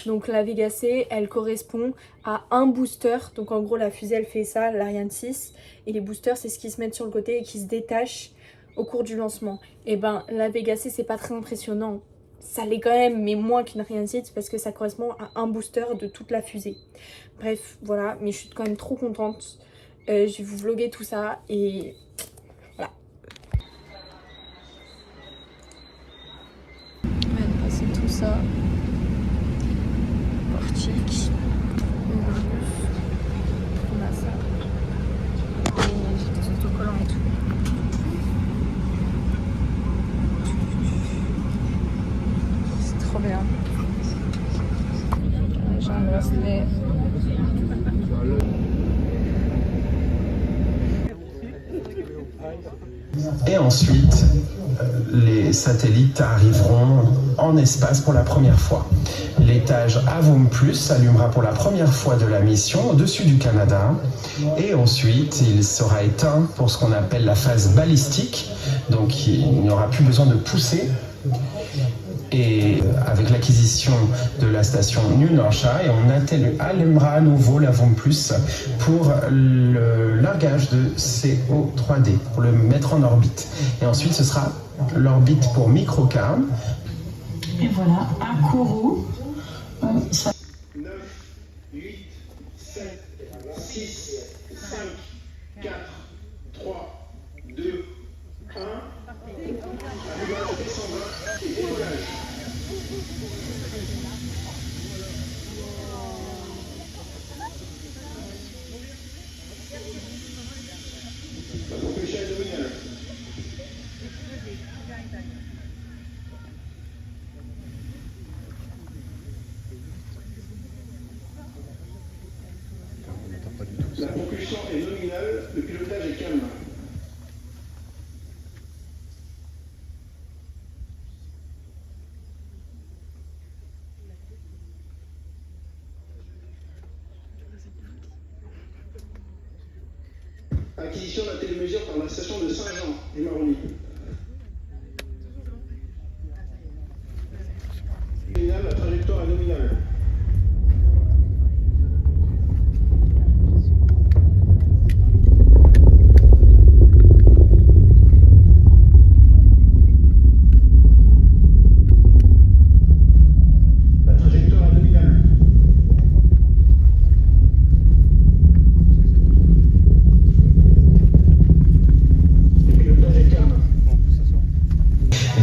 B: Donc la Vega C, elle correspond à un booster. Donc en gros, la fusée, elle fait ça, l'Ariane 6. Et les boosters, c'est ce qui se met sur le côté et qui se détachent au cours du lancement. Et ben, la Vega C, c'est pas très impressionnant. Ça l'est quand même, mais moins qu'une Ariane 6 parce que ça correspond à un booster de toute la fusée. Bref, voilà. Mais je suis quand même trop contente. Je vais vous vlogger tout ça et voilà.
E: On va passer tout ça. Portique. On a ça. Et j'ai des autocollants et tout. C'est trop bien. J'ai un bracelet.
K: Et ensuite, les satellites arriveront en espace pour la première fois. L'étage Avoum Plus s'allumera pour la première fois de la mission au-dessus du Canada. Et ensuite, il sera éteint pour ce qu'on appelle la phase balistique. Donc, il n'y aura plus besoin de pousser. Et avec l'acquisition de la station New Norcia, et on allumera à nouveau l'Avoum Plus pour le largage de CO3D, pour le mettre en orbite. Et ensuite, ce sera l'orbite pour Microcarm.
L: Et voilà, à Kourou.
C: 9, 8, 7, 6, 5, 4, 3, 2, 1. Allumage descendant et décollage. La propulsion est nominale. La propulsion est nominale, le pilotage est calme. Acquisition d'un télémesure par la station de Saint-Jean du Maroni. La trajectoire est nominale.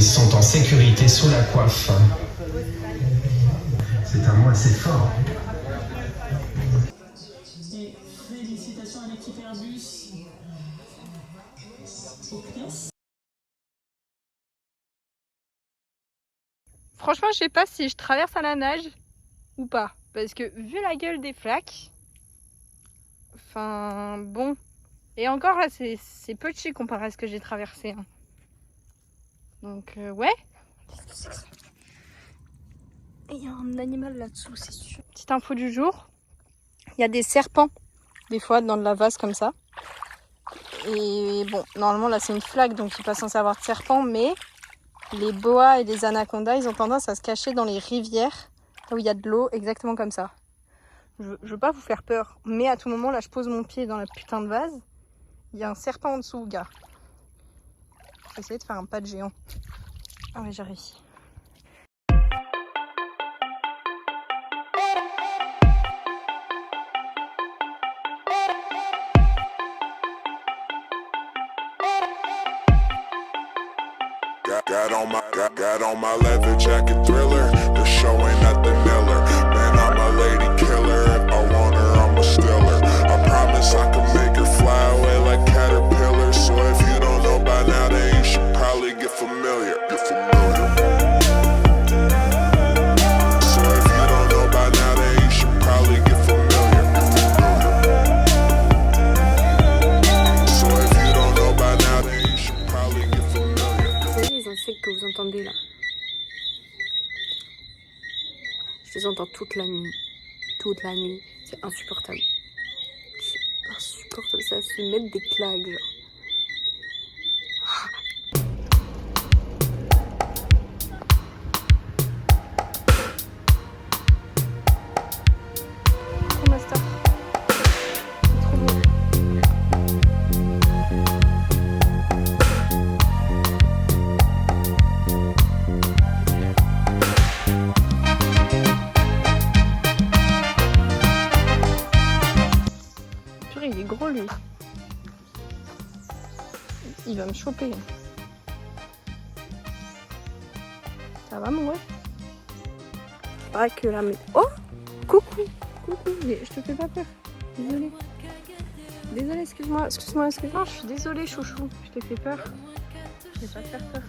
K: Sont en sécurité sous la coiffe. C'est un mot assez fort.
L: Et félicitations à l'équipe Airbus.
E: Franchement, je sais pas si je traverse à la nage ou pas. Parce que vu la gueule des flaques, enfin bon. Et encore là, c'est petit comparé à ce que j'ai traversé. Hein. Donc ouais. Qu'est-ce que c'est que ça? Et il y a un animal là-dessous, c'est sûr. Petite info du jour. Il y a des serpents, des fois, dans de la vase comme ça. Et bon, normalement là c'est une flaque, donc il n'est pas censé avoir de serpents, mais les boas et les anacondas, ils ont tendance à se cacher dans les rivières, là où il y a de l'eau, exactement comme ça. Je veux pas vous faire peur, mais à tout moment, là je pose mon pied dans la putain de vase, Il y a un serpent en dessous, gars. Je vais essayer de faire un pas de géant. Ah ouais, j'ai réussi.
M: Got on my leather jacket Thriller. The show ain't nothing Miller. Man, I'm a lady killer. If I want her, I'm a stealer. I promise I can make her fly away like caterpillars. So if you don't know by now, then you should probably get familiar. Get familiar. So if you don't know by now, then you should probably get familiar. So if you don't know by now, then you should probably get familiar.
B: Vous voyez les insectes que vous entendez là? Je les entends toute la nuit. Toute la nuit. C'est insupportable. C'est insupportable. Ça se mettre des claques, genre.
E: Oh, master. C'est trop beau. Purée, il est gros lui. Il va me choper. Ça va mon ouais?
B: Pas que là, mais... Oh! Coucou!
E: Coucou, je te fais pas peur. Désolée. Désolée, excuse-moi. Excuse-moi. Je suis désolée, chouchou. Je t'ai fait peur. Je vais pas te faire peur.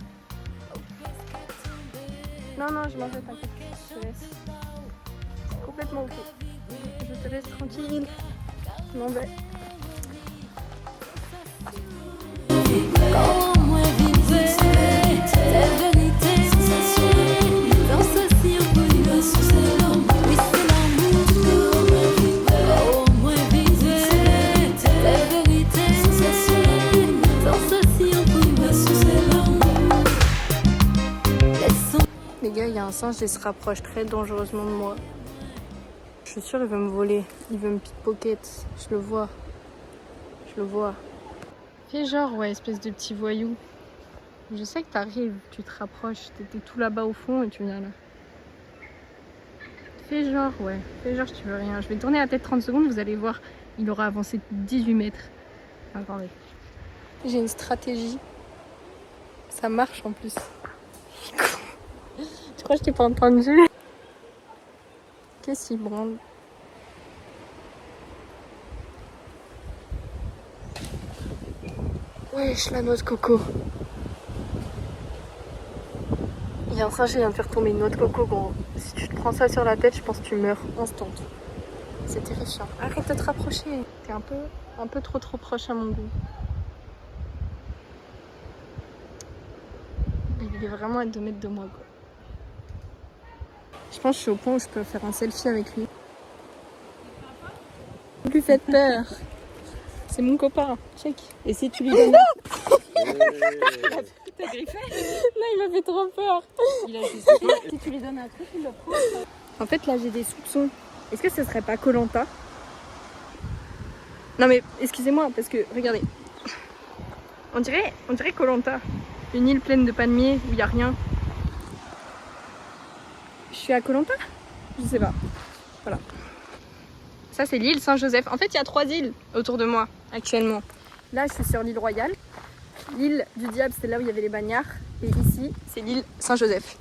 E: Non, je m'en vais, t'inquiète. Je te laisse. C'est complètement ok. Je te laisse tranquille. Je m'en vais.
B: Les gars, il y a un singe, il se rapproche très dangereusement de moi. Je suis sûre, il veut me voler. Il veut me pickpocket. Je le vois.
E: Fais genre, ouais, espèce de petit voyou. Je sais que t'arrives, tu te rapproches. T'étais tout là-bas au fond et tu viens là. Fais genre, ouais. Fais genre, tu veux rien. Je vais tourner la tête 30 secondes, vous allez voir. Il aura avancé 18 mètres. Attendez.
B: J'ai une stratégie. Ça marche en plus. Je crois que je t'ai pas entendu. Qu'est-ce qu'il branle? Wesh, la noix de coco. Il y a un singe qui vient de faire tomber une noix de coco, gros. Si tu te prends ça sur la tête, je pense que tu meurs instant. C'est terrifiant. Arrête de te rapprocher.
E: T'es un peu trop proche à mon goût. Il est vraiment à 2 mètres de moi, quoi. Je pense que je suis au point où je peux faire un selfie avec lui. Vous lui faites peur. C'est mon copain, check. Et si tu lui donnes... T'as griffé? Non, il m'a fait trop peur. Il a juste... Si tu lui donnes un truc, il le prend. En fait, là, j'ai des soupçons. Est-ce que ce serait pas Koh-Lanta? Non mais, excusez-moi, parce que, regardez. On dirait Koh-Lanta. Une île pleine de palmiers où il n'y a rien. Je suis à Koh-Lanta? Je sais pas. Voilà. Ça, c'est l'île Saint-Joseph. En fait, il y a 3 îles autour de moi, actuellement. Là, je suis sur l'île Royale. L'île du Diable, c'est là où il y avait les bagnards. Et ici, c'est l'île Saint-Joseph.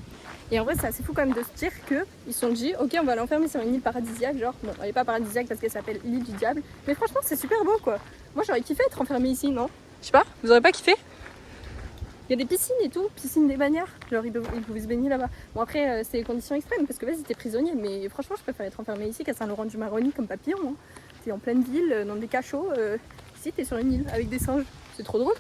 E: Et en vrai, c'est assez fou quand même de se dire qu'ils se sont dit, ok, on va l'enfermer sur une île paradisiaque. Genre, bon, elle est pas paradisiaque parce qu'elle s'appelle l'île du Diable. Mais franchement, c'est super beau, quoi. Moi, j'aurais kiffé être enfermée ici, non? Je sais pas, vous aurez pas kiffé? Il y a des piscines et tout, piscines des bagnards. Genre, ils pouvaient se baigner là-bas. Bon, après, c'est les conditions extrêmes parce que vas-y, t'es prisonnier. Mais franchement, je préfère être enfermée ici qu'à Saint-Laurent-du-Maroni comme papillon. Hein. T'es en pleine ville, dans des cachots. Ici, t'es sur une île avec des singes. C'est trop drôle.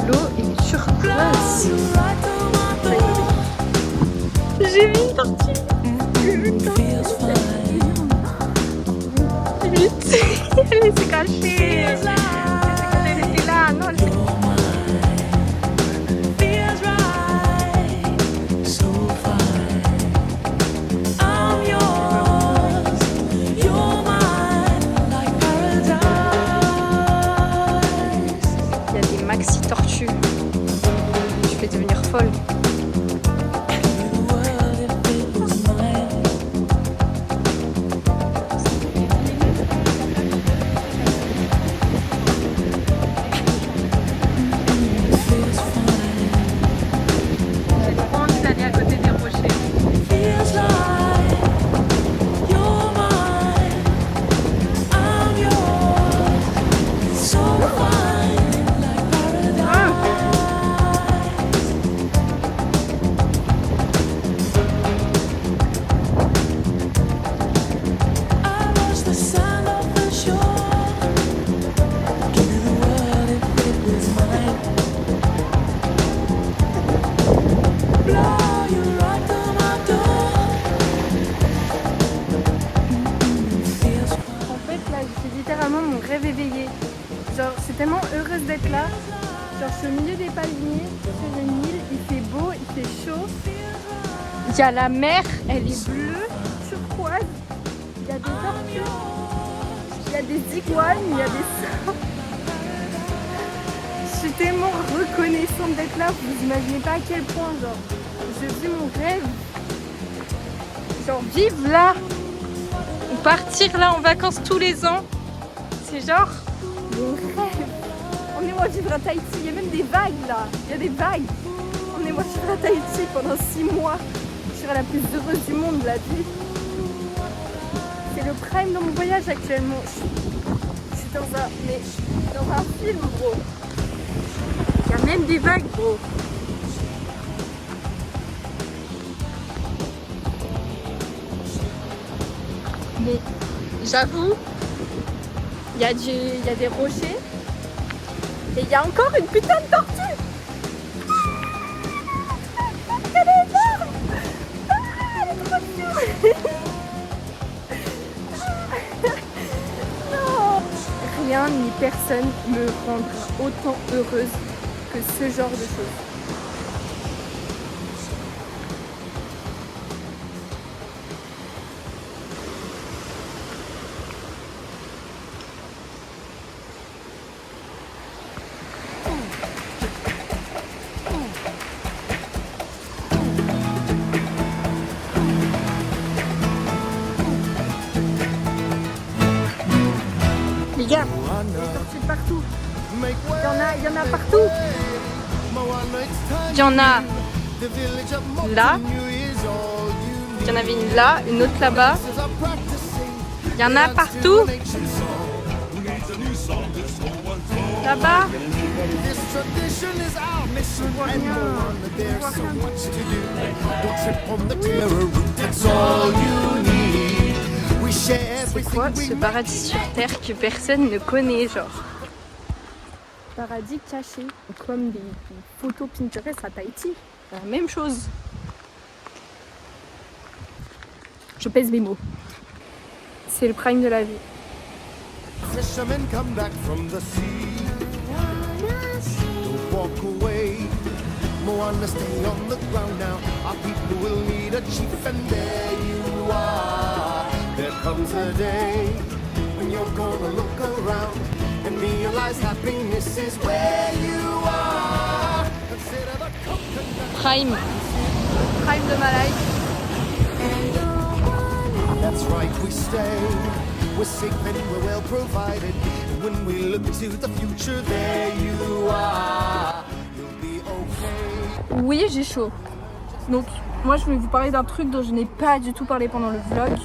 E: L'eau une tortue. Vite, elle s'est cachée. Elle était là, non, elle s'est... Il y a des maxi tortues. Je vais devenir folle. Mon rêve éveillé. Genre, je suis tellement heureuse d'être là. Genre, je suis au milieu des palmiers, sur une île, il fait beau, il fait chaud. Il y a la mer, elle est bleue, turquoise. Il y a des tortues, il y a des iguanes, il y a des cerfs. Je suis tellement reconnaissante d'être là, vous imaginez pas à quel point, genre, je vis mon rêve. Genre, vivre là, ou partir là en vacances tous les ans. C'est genre mon rêve. Emmenez-moi vivre à Tahiti. Il y a même des vagues là. Il y a des vagues. Emmenez-moi vivre à Tahiti pendant 6 mois. Je serai la plus heureuse du monde, la vie. C'est le prime dans mon voyage actuellement. Je suis dans un film, gros. Il y a même des vagues, gros. Mais j'avoue, il y a des rochers et il y a encore une putain de tortue. Elle est énorme. Elle est trop dure. Non. Rien ni personne me rendra autant heureuse que ce genre de choses. Les gars, des tortues de partout. Il y en a partout. Il y en a là. Il y en avait une là, une autre là-bas. Il y en a partout. Là-bas. Je vois rien. C'est quoi ce paradis sur terre que personne ne connaît, genre? Paradis caché, comme des photos Pinterest à Tahiti. La même chose. Je pèse mes mots. C'est le prime de la vie.
F: There comes a day when you're gonna look around and realize happiness is where you are. Consider the coconut.
E: Prime. Prime de ma life.
F: That's right, we stay. We're safe and we're well provided. And when we look to the future, there you are. You'll be okay.
E: Oui, j'ai chaud. Donc, moi, je voulais vous parler d'un truc dont je n'ai pas du tout parlé pendant le vlog.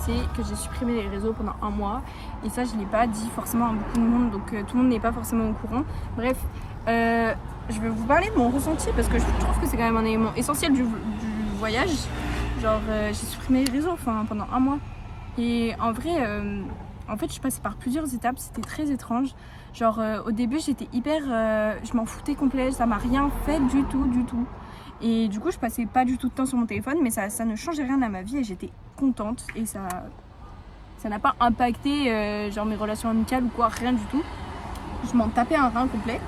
E: C'est que j'ai supprimé les réseaux pendant 1 mois. Et ça, je ne l'ai pas dit forcément à beaucoup de monde. Donc, tout le monde n'est pas forcément au courant. Bref, je vais vous parler de mon ressenti parce que je trouve que c'est quand même un élément essentiel du voyage. Genre, j'ai supprimé les réseaux pendant 1 mois. Et en vrai, en fait, je suis passée par plusieurs étapes. C'était très étrange. Genre, au début, j'étais hyper... je m'en foutais complet. Ça m'a rien fait du tout. Et du coup, je passais pas du tout de temps sur mon téléphone, mais ça ne changeait rien à ma vie et j'étais contente. Et ça n'a pas impacté genre mes relations amicales ou quoi, rien du tout. Je m'en tapais un rein complet.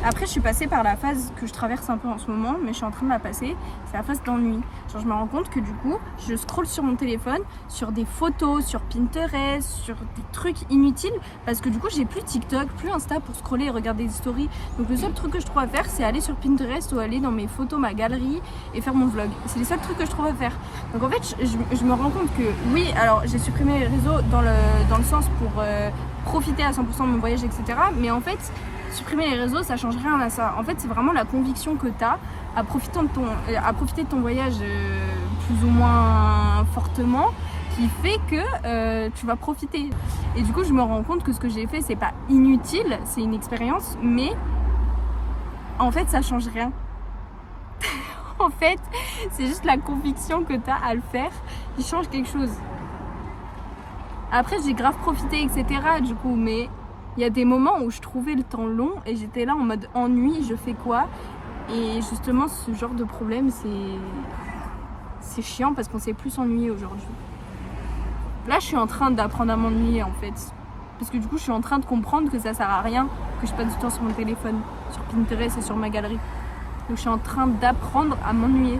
E: Après, je suis passée par la phase que je traverse un peu en ce moment, mais je suis en train de la passer. C'est la phase d'ennui. Genre, je me rends compte que du coup, je scrolle sur mon téléphone, sur des photos, sur Pinterest, sur des trucs inutiles, parce que du coup, j'ai plus TikTok, plus Insta pour scroller et regarder des stories. Donc, le seul truc que je trouve à faire, c'est aller sur Pinterest ou aller dans mes photos, ma galerie et faire mon vlog. C'est les seuls trucs que je trouve à faire. Donc, en fait, je me rends compte que oui, alors j'ai supprimé les réseaux dans le sens pour profiter à 100% de mon voyage, etc. Mais en fait, supprimer les réseaux, ça change rien à ça. En fait, c'est vraiment la conviction que tu as à profiter de ton voyage plus ou moins fortement qui fait que tu vas profiter. Et du coup, je me rends compte que ce que j'ai fait, c'est pas inutile, c'est une expérience, mais en fait, ça change rien. En fait, c'est juste la conviction que tu as à le faire qui change quelque chose. Après, j'ai grave profité, etc. du coup, mais il y a des moments où je trouvais le temps long et j'étais là en mode ennui, je fais quoi? Et justement, ce genre de problème, c'est chiant parce qu'on sait plus s'ennuyer aujourd'hui. Là, je suis en train d'apprendre à m'ennuyer en fait. Parce que du coup, je suis en train de comprendre que ça sert à rien que je passe du temps sur mon téléphone, sur Pinterest et sur ma galerie. Donc je suis en train d'apprendre à m'ennuyer.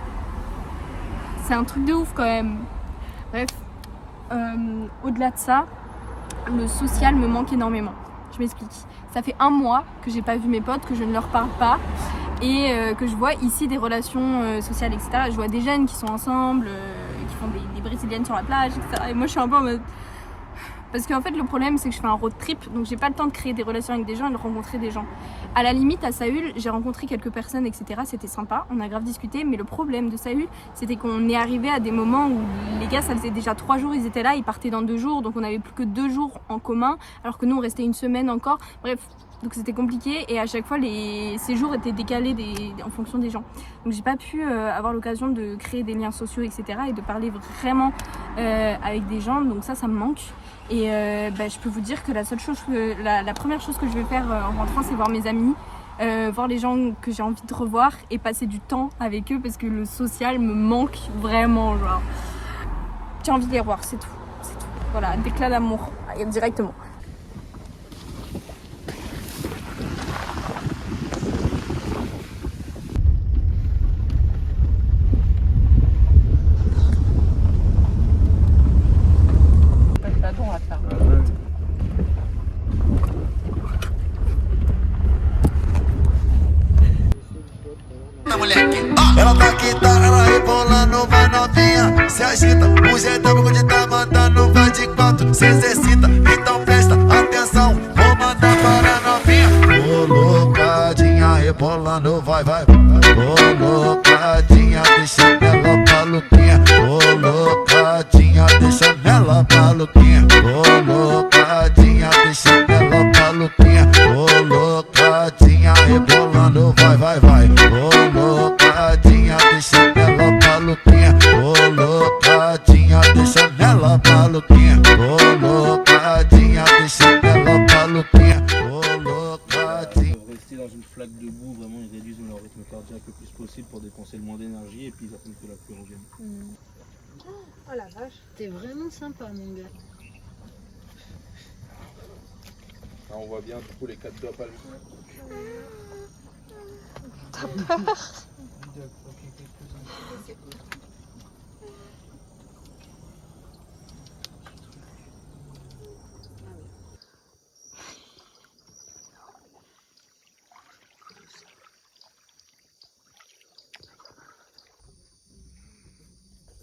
E: C'est un truc de ouf quand même. Bref, au-delà de ça, le social me manque énormément. Je m'explique. Ça fait 1 mois que j'ai pas vu mes potes, que je ne leur parle pas et que je vois ici des relations sociales, etc. Je vois des jeunes qui sont ensemble, qui font des brésiliennes sur la plage, etc. Et moi je suis un peu en mode... Parce qu'en fait le problème c'est que je fais un road trip, donc j'ai pas le temps de créer des relations avec des gens et de rencontrer des gens. À la limite à Saül, j'ai rencontré quelques personnes, etc. C'était sympa, on a grave discuté, mais le problème de Saül, c'était qu'on est arrivé à des moments où les gars, ça faisait déjà 3 jours, ils étaient là, ils partaient dans 2 jours, donc on avait plus que 2 jours en commun, alors que nous on restait 1 semaine encore. Bref, donc c'était compliqué et à chaque fois les séjours étaient décalés en fonction des gens. Donc j'ai pas pu avoir l'occasion de créer des liens sociaux, etc. et de parler vraiment avec des gens, donc ça me manque. Et je peux vous dire que la première chose que je vais faire en rentrant, c'est voir mes amis, voir les gens que j'ai envie de revoir et passer du temps avec eux parce que le social me manque vraiment, genre. J'ai envie de les revoir, c'est tout. Voilà, déclat d'amour, directement.
N: Ela tá quitada, ela rebolando, vai novinha, se agita. O jeitão de tá mandando, vai de 4, se exercita. Então presta atenção, vou mandar para a novinha. Colocadinha, rebolando, vai. Colocadinha, deixa ela maluquinha. Colocadinha, deixa ela maluquinha. Colocadinha, deixa ela maluquinha. Colocadinha, rebolando, vai. Colocadinha, deixa ela maluquinha. Colocadinha, deixa ela maluquinha. Colocadinha, deixa ela maluquinha. Colocadinha.
G: Rester dans une flaque de boue, vraiment ils réduisent leur rythme cardiaque le plus possible pour dépenser le moins d'énergie et puis ils attendent que la pluie revienne.
B: Oh la vache.
A: T'es vraiment sympa mon gars.
C: Là, on voit bien du coup les 4 doigts palmés.
E: T'as peur?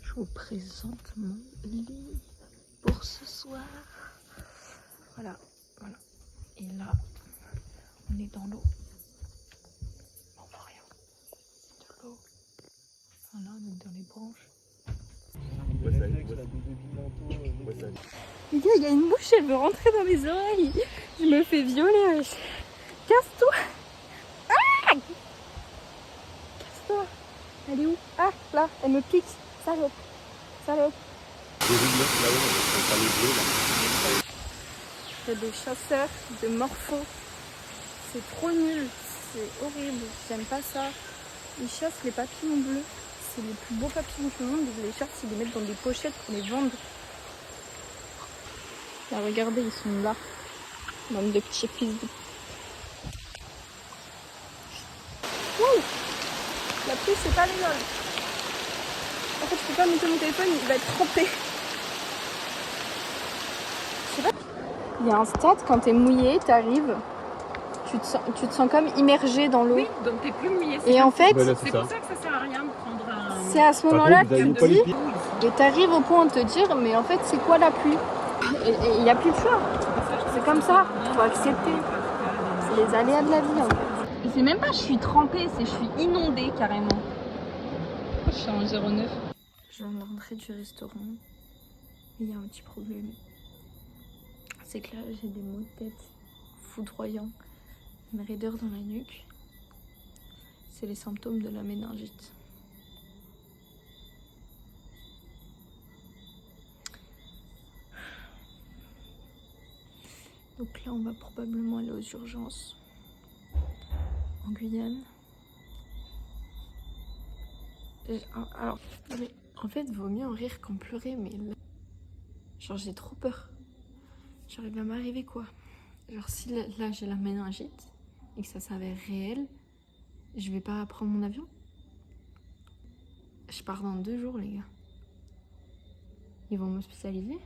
D: Je vous présente mon lit pour ce soir. Voilà. Et là, on est dans l'eau. On voit rien. C'est de l'eau. Voilà, on est dans les branches.
E: Les gars, il y a une mouche, elle veut rentrer dans mes oreilles. Je me fais violer. Casse-toi. Ah! Casse-toi. Elle est où? Ah, là, elle me pique. Salope. Il y a des chasseurs de morphos. C'est trop nul. C'est horrible. J'aime pas ça. Ils chassent les papillons bleus. C'est les plus beaux papillons du monde. Ils les chassent, ils les mettent dans des pochettes pour les vendre. Là, regardez, ils sont là. Même de petits fils de... Ouh, la pluie, c'est pas les lol. En fait, je peux pas monter mon téléphone, il va être trempé. Je sais pas. Il y a un stade, quand t'es mouillé, t'arrives, tu te sens comme immergé dans l'eau.
A: Oui, donc t'es plus mouillé.
E: Et en fait,
A: c'est pour ça que ça sert à rien de prendre un...
E: c'est à ce moment-là que tu te dis, et t'arrives au point de te dire, mais en fait, c'est quoi la pluie? Et il n'y a plus de choix. C'est comme ça, faut accepter. C'est les aléas de la vie. En fait. Et c'est même pas je suis trempée, c'est je suis inondée carrément. Je suis en 09. Je viens de rentrer du restaurant. Il y a un petit problème. C'est que là, j'ai des maux de tête foudroyants, une raideur dans la nuque. C'est les symptômes de la méningite. Donc là, on va probablement aller aux urgences en Guyane. Alors, mais en fait, vaut mieux en rire qu'en pleurer, mais là, genre j'ai trop peur. Genre il va m'arriver quoi? Genre si là j'ai la méningite et que ça s'avère réel, je vais pas prendre mon avion. Je pars dans 2 jours, les gars. Ils vont m'hospitaliser.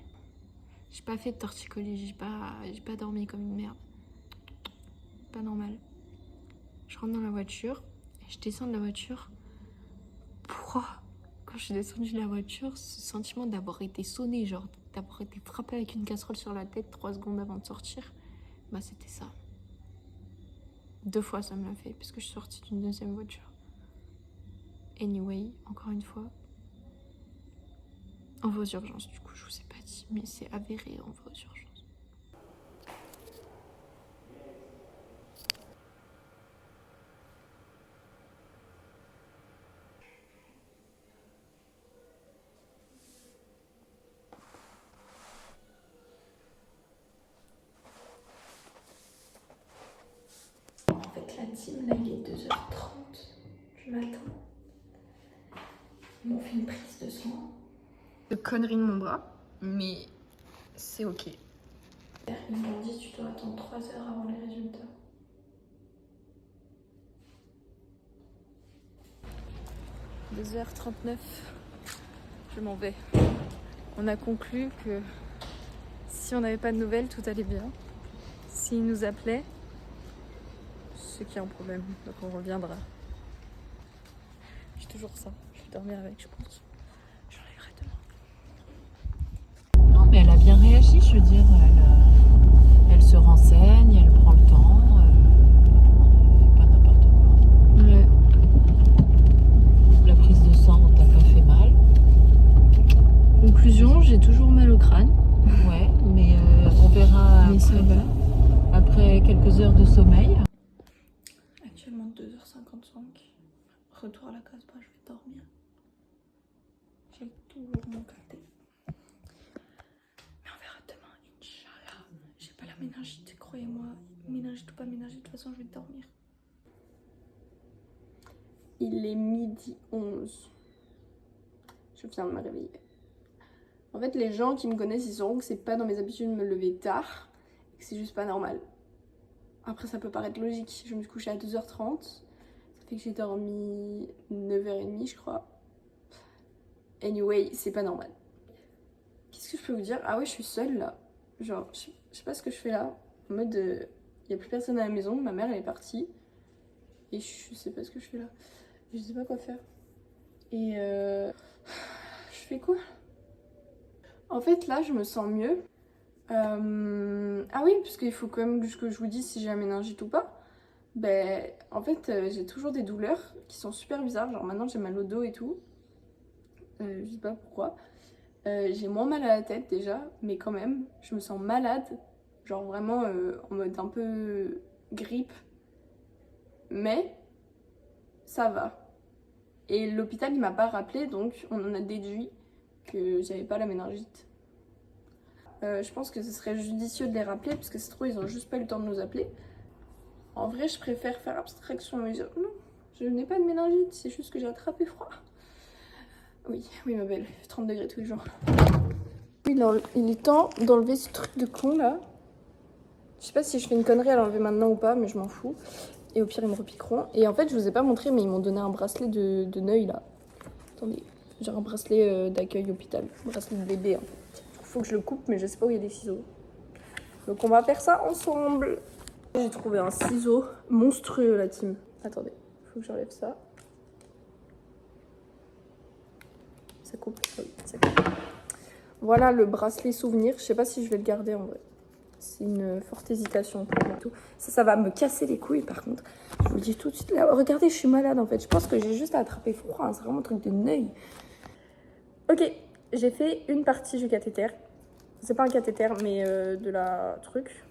E: J'ai pas fait de torticolis, j'ai pas dormi comme une merde. Pas normal. Je rentre dans la voiture et je descends de la voiture. Pourquoi? Quand je suis descendue de la voiture, ce sentiment d'avoir été sonnée, genre d'avoir été frappée avec une casserole sur la tête 3 secondes avant de sortir, bah c'était ça. 2 fois ça me l'a fait, parce que je suis sortie d'une 2e voiture. Anyway, encore une fois, on va aux urgences, du coup je vous ai pas dit, mais c'est avéré, on va aux urgences. Avec la team, là il est 2h30 du matin. Ils m'ont fait une prise de sang. De conneries de mon bras, mais c'est ok. Ils m'ont dit tu dois attendre 3 heures avant les résultats. « 2h39, je m'en vais. » On a conclu que si on n'avait pas de nouvelles, tout allait bien. S'ils nous appelaient, c'est qu'il y a un problème, donc on reviendra. J'ai toujours ça, je vais dormir avec, je pense. J'enlèverai demain.
A: Non, mais elle a bien réagi, je veux dire. Elle se renseigne, elle prend le temps. Pas n'importe quoi.
E: Ouais.
A: La prise de sang, t'as pas fait mal.
E: Conclusion, j'ai toujours mal au crâne.
A: Ouais, mais on verra
E: mais ça va.
A: Après quelques heures de sommeil.
E: Actuellement 2h55. Retour à la case, je vais dormir. J'ai toujours mon café. Mais on verra demain, Inch'Allah. J'ai pas la méningite, croyez-moi. Méningite ou pas méningite, de toute façon je vais dormir. Il est 12h11. Je viens de me réveiller. En fait, les gens qui me connaissent, ils sauront que c'est pas dans mes habitudes de me lever tard. Et que c'est juste pas normal. Après, ça peut paraître logique. Je me suis couchée à 2h30. Ça fait que j'ai dormi 9h30, je crois. Anyway, c'est pas normal. Qu'est-ce que je peux vous dire? Ah ouais, je suis seule là. Genre, je sais pas ce que je fais là. En mode, y a plus personne à la maison. Ma mère, elle est partie. Et je sais pas ce que je fais là. Je sais pas quoi faire. Et je fais quoi? En fait, là, je me sens mieux. Ah oui, parce qu'il faut quand même que je vous dise si j'ai la méningite ou pas. Ben, en fait, j'ai toujours des douleurs qui sont super bizarres. Genre maintenant, j'ai mal au dos et tout. Je sais pas pourquoi. J'ai moins mal à la tête déjà, mais quand même, je me sens malade. Genre vraiment en mode un peu grippe. Mais ça va. Et l'hôpital, il m'a pas rappelé, donc on en a déduit que j'avais pas la méningite. Je pense que ce serait judicieux de les rappeler, parce que c'est trop, ils ont juste pas eu le temps de nous appeler. En vrai, je préfère faire abstraction et dire non, Je n'ai pas de méningite, c'est juste que j'ai attrapé froid. Oui, oui ma belle, 30 degrés tous les jours. Il est temps d'enlever ce truc de con là. Je sais pas si je fais une connerie à l'enlever maintenant ou pas, mais je m'en fous. Et au pire, ils me repiqueront. Et en fait, je vous ai pas montré, mais ils m'ont donné un bracelet de Neuil là. Attendez, j'ai un bracelet d'accueil hôpital. Un bracelet de bébé. Hein. Faut que je le coupe, mais je sais pas où il y a des ciseaux. Donc on va faire ça ensemble. J'ai trouvé un ciseau monstrueux la team. Attendez, faut que j'enlève ça. Ça coupe. Oui, ça coupe. Voilà le bracelet souvenir. Je sais pas si je vais le garder en vrai. C'est une forte hésitation pour moi. Ça va me casser les couilles par contre. Je vous le dis tout de suite. Là, regardez, je suis malade en fait. Je pense que j'ai juste à attraper froid. Hein. C'est vraiment un truc de Neuil. Ok, j'ai fait une partie du cathéter. C'est pas un cathéter, mais de la truc.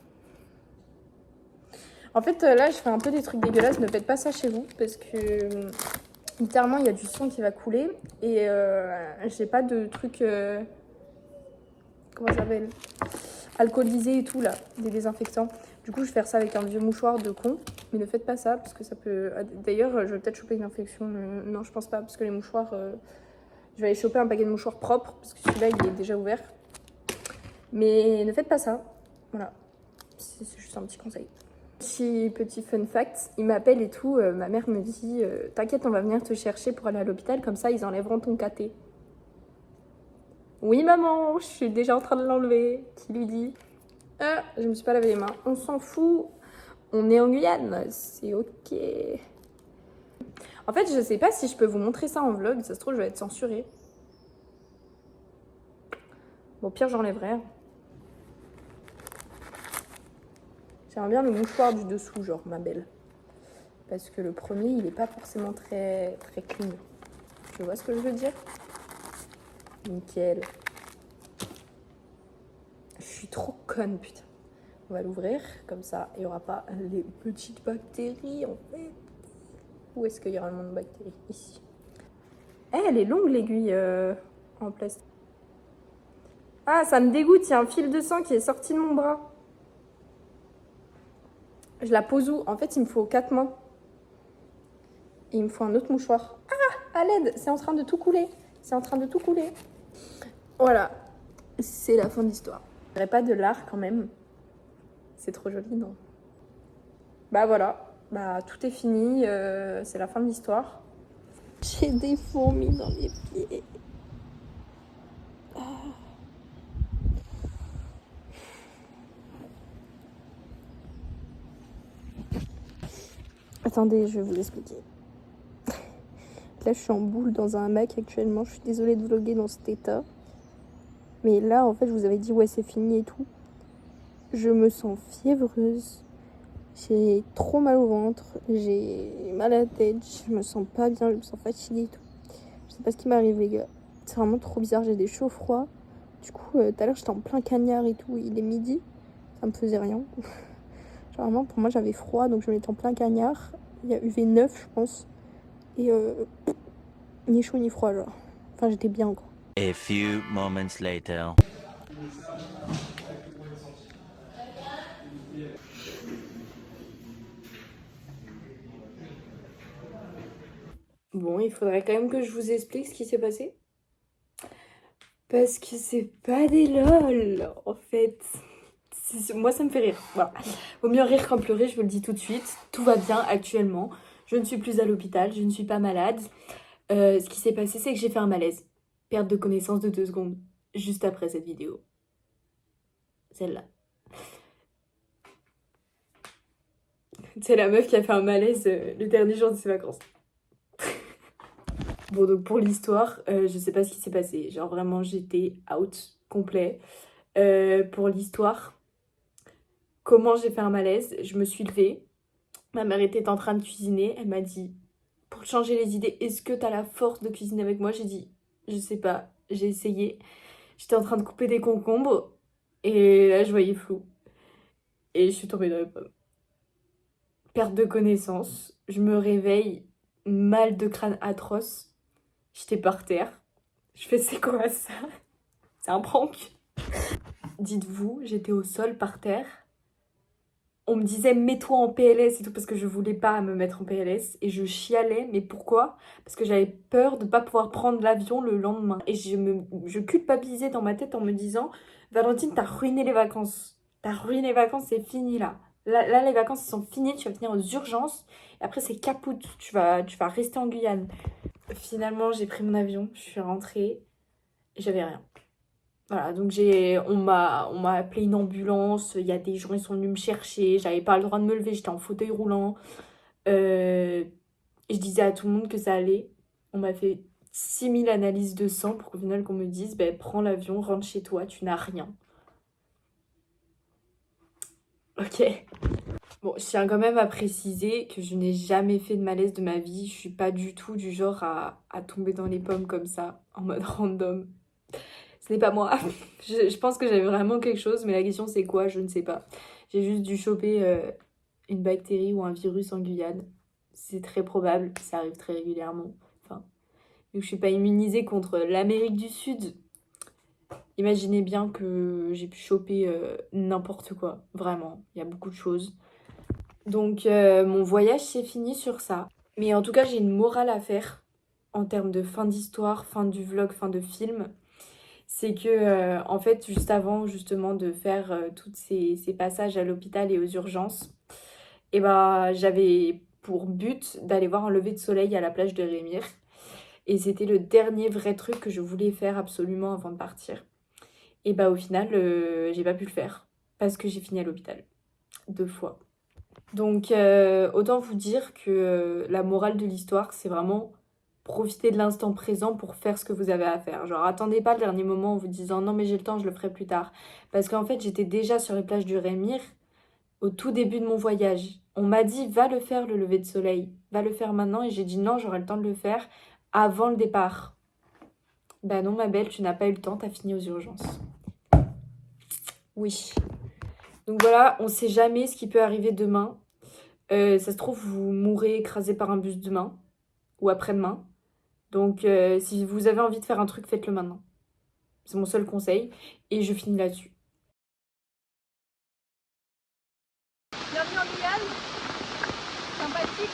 E: En fait, là, je fais un peu des trucs dégueulasses. Ne faites pas ça chez vous parce que littéralement, il y a du sang qui va couler. Et j'ai pas de truc... comment ça s'appelle, alcoolisé et tout là, des désinfectants. Du coup je vais faire ça avec un vieux mouchoir de con, mais ne faites pas ça parce que ça peut... D'ailleurs je vais peut-être choper une infection, non je pense pas parce que les mouchoirs, je vais aller choper un paquet de mouchoirs propres parce que celui-là il est déjà ouvert. Mais ne faites pas ça, voilà, c'est juste un petit conseil. Petit fun fact, il m'appelle et tout, ma mère me dit t'inquiète on va venir te chercher pour aller à l'hôpital, comme ça ils enlèveront ton cathé. Oui maman, je suis déjà en train de l'enlever. Qui lui dit je me suis pas lavé les mains. On s'en fout. On est en Guyane. C'est ok. En fait, je sais pas si je peux vous montrer ça en vlog. Ça se trouve, je vais être censurée. Bon, au pire, j'enlèverai. J'aimerais bien le mouchoir du dessous, genre, ma belle. Parce que le premier, il est pas forcément très clean. Tu vois ce que je veux dire? Nickel. Je suis trop conne, putain. On va l'ouvrir, comme ça, il n'y aura pas les petites bactéries, en fait. Où est-ce qu'il y aura le monde de bactéries? Ici. Eh, elle est longue, l'aiguille en plastique. Ah, ça me dégoûte, il y a un fil de sang qui est sorti de mon bras. Je la pose où? En fait, il me faut 4 mains. Et il me faut un autre mouchoir. Ah, à l'aide, c'est en train de tout couler. C'est en train de tout couler. Voilà, c'est la fin de l'histoire. Je dirais pas de l'art quand même. C'est trop joli, non? Bah voilà, bah tout est fini, c'est la fin de l'histoire. J'ai des fourmis dans les pieds. Ah. Attendez, je vais vous expliquer. Là, je suis en boule dans un hamac actuellement. Je suis désolée de vlogger dans cet état. Mais là, en fait, je vous avais dit, ouais, c'est fini et tout. Je me sens fiévreuse. J'ai trop mal au ventre. J'ai mal à la tête. Je me sens pas bien. Je me sens fatiguée et tout. Je sais pas ce qui m'arrive, les gars. C'est vraiment trop bizarre. J'ai des chauds froids. Du coup, tout à l'heure, j'étais en plein cagnard et tout. Il est midi. Ça me faisait rien. Genre, vraiment, pour moi, j'avais froid. Donc, je m'étais en plein cagnard. Il y a UV 9, je pense. Et ni chaud ni froid, genre. Enfin, j'étais bien, quoi.
O: A few moments later.
B: Bon, il faudrait quand même que je vous explique ce qui s'est passé. Parce que c'est pas des lol, en fait. Moi, ça me fait rire. Voilà. Vaut mieux rire qu'en pleurer, je vous le dis tout de suite. Tout va bien actuellement. Je ne suis plus à l'hôpital, je ne suis pas malade. Ce qui s'est passé, c'est que j'ai fait un malaise. Perte de connaissance de 2 secondes. Juste après cette vidéo. Celle-là. C'est la meuf qui a fait un malaise le dernier jour de ses vacances. Bon, donc pour l'histoire, je sais pas ce qui s'est passé. Genre vraiment, j'étais out complet. Pour l'histoire, comment j'ai fait un malaise? Je me suis levée. Ma mère était en train de cuisiner. Elle m'a dit, pour changer les idées, est-ce que t'as la force de cuisiner avec moi? J'ai dit, je sais pas. J'ai essayé. J'étais en train de couper des concombres. Et là, je voyais flou. Et je suis tombée dans les pommes. Perte de connaissance. Je me réveille. Mal de crâne atroce. J'étais par terre. Je fais, c'est quoi ça? C'est un prank. Dites-vous, j'étais au sol par terre. on me disait mets-toi en PLS et tout parce que je voulais pas me mettre en PLS et je chialais. Mais pourquoi? Parce que j'avais peur de pas pouvoir prendre l'avion le lendemain. Et je culpabilisais dans ma tête en me disant Valentine, t'as ruiné les vacances. T'as ruiné les vacances, c'est fini là. Là, les vacances sont finies, tu vas venir aux urgences. Et après, c'est capoute, tu vas rester en Guyane. Finalement, j'ai pris mon avion, je suis rentrée et j'avais rien. Voilà, donc on m'a appelé une ambulance, il y a des gens, ils sont venus me chercher, j'avais pas le droit de me lever, j'étais en fauteuil roulant. Et je disais à tout le monde que ça allait. On m'a fait 6000 analyses de sang pour qu'au final qu'on me dise prends l'avion, rentre chez toi, tu n'as rien. Ok. Bon, je tiens quand même à préciser que je n'ai jamais fait de malaise de ma vie. Je suis pas du tout du genre à tomber dans les pommes comme ça, en mode random. Ce n'est pas moi. Je pense que j'avais vraiment quelque chose, mais la question c'est quoi? Je ne sais pas. J'ai juste dû choper une bactérie ou un virus en Guyane. C'est très probable, ça arrive très régulièrement. Enfin, vu que je suis pas immunisée contre l'Amérique du Sud, imaginez bien que j'ai pu choper n'importe quoi. Vraiment, il y a beaucoup de choses. Donc mon voyage s'est fini sur ça. Mais en tout cas, j'ai une morale à faire en termes de fin d'histoire, fin du vlog, fin de film. C'est que, en fait, juste avant justement de faire tous ces passages à l'hôpital et aux urgences, et j'avais pour but d'aller voir un lever de soleil à la plage de Rémire. Et c'était le dernier vrai truc que je voulais faire absolument avant de partir. Et au final, j'ai pas pu le faire parce que j'ai fini à l'hôpital 2 fois. Donc, autant vous dire que la morale de l'histoire, c'est vraiment profiter de l'instant présent pour faire ce que vous avez à faire. Genre, attendez pas le dernier moment en vous disant non mais j'ai le temps, je le ferai plus tard. Parce qu'en fait, j'étais déjà sur les plages du Rémire au tout début de mon voyage. On m'a dit va le faire le lever de soleil, va le faire maintenant. Et j'ai dit non, j'aurai le temps de le faire avant le départ. Bah non ma belle, tu n'as pas eu le temps, t'as fini aux urgences. Oui. Donc voilà, on sait jamais ce qui peut arriver demain. Ça se trouve, vous mourrez écrasé par un bus demain ou après-demain. Donc si vous avez envie de faire un truc, faites-le maintenant. C'est mon seul conseil. Et je finis là-dessus.
E: Bienvenue en Guyane. Sympathique.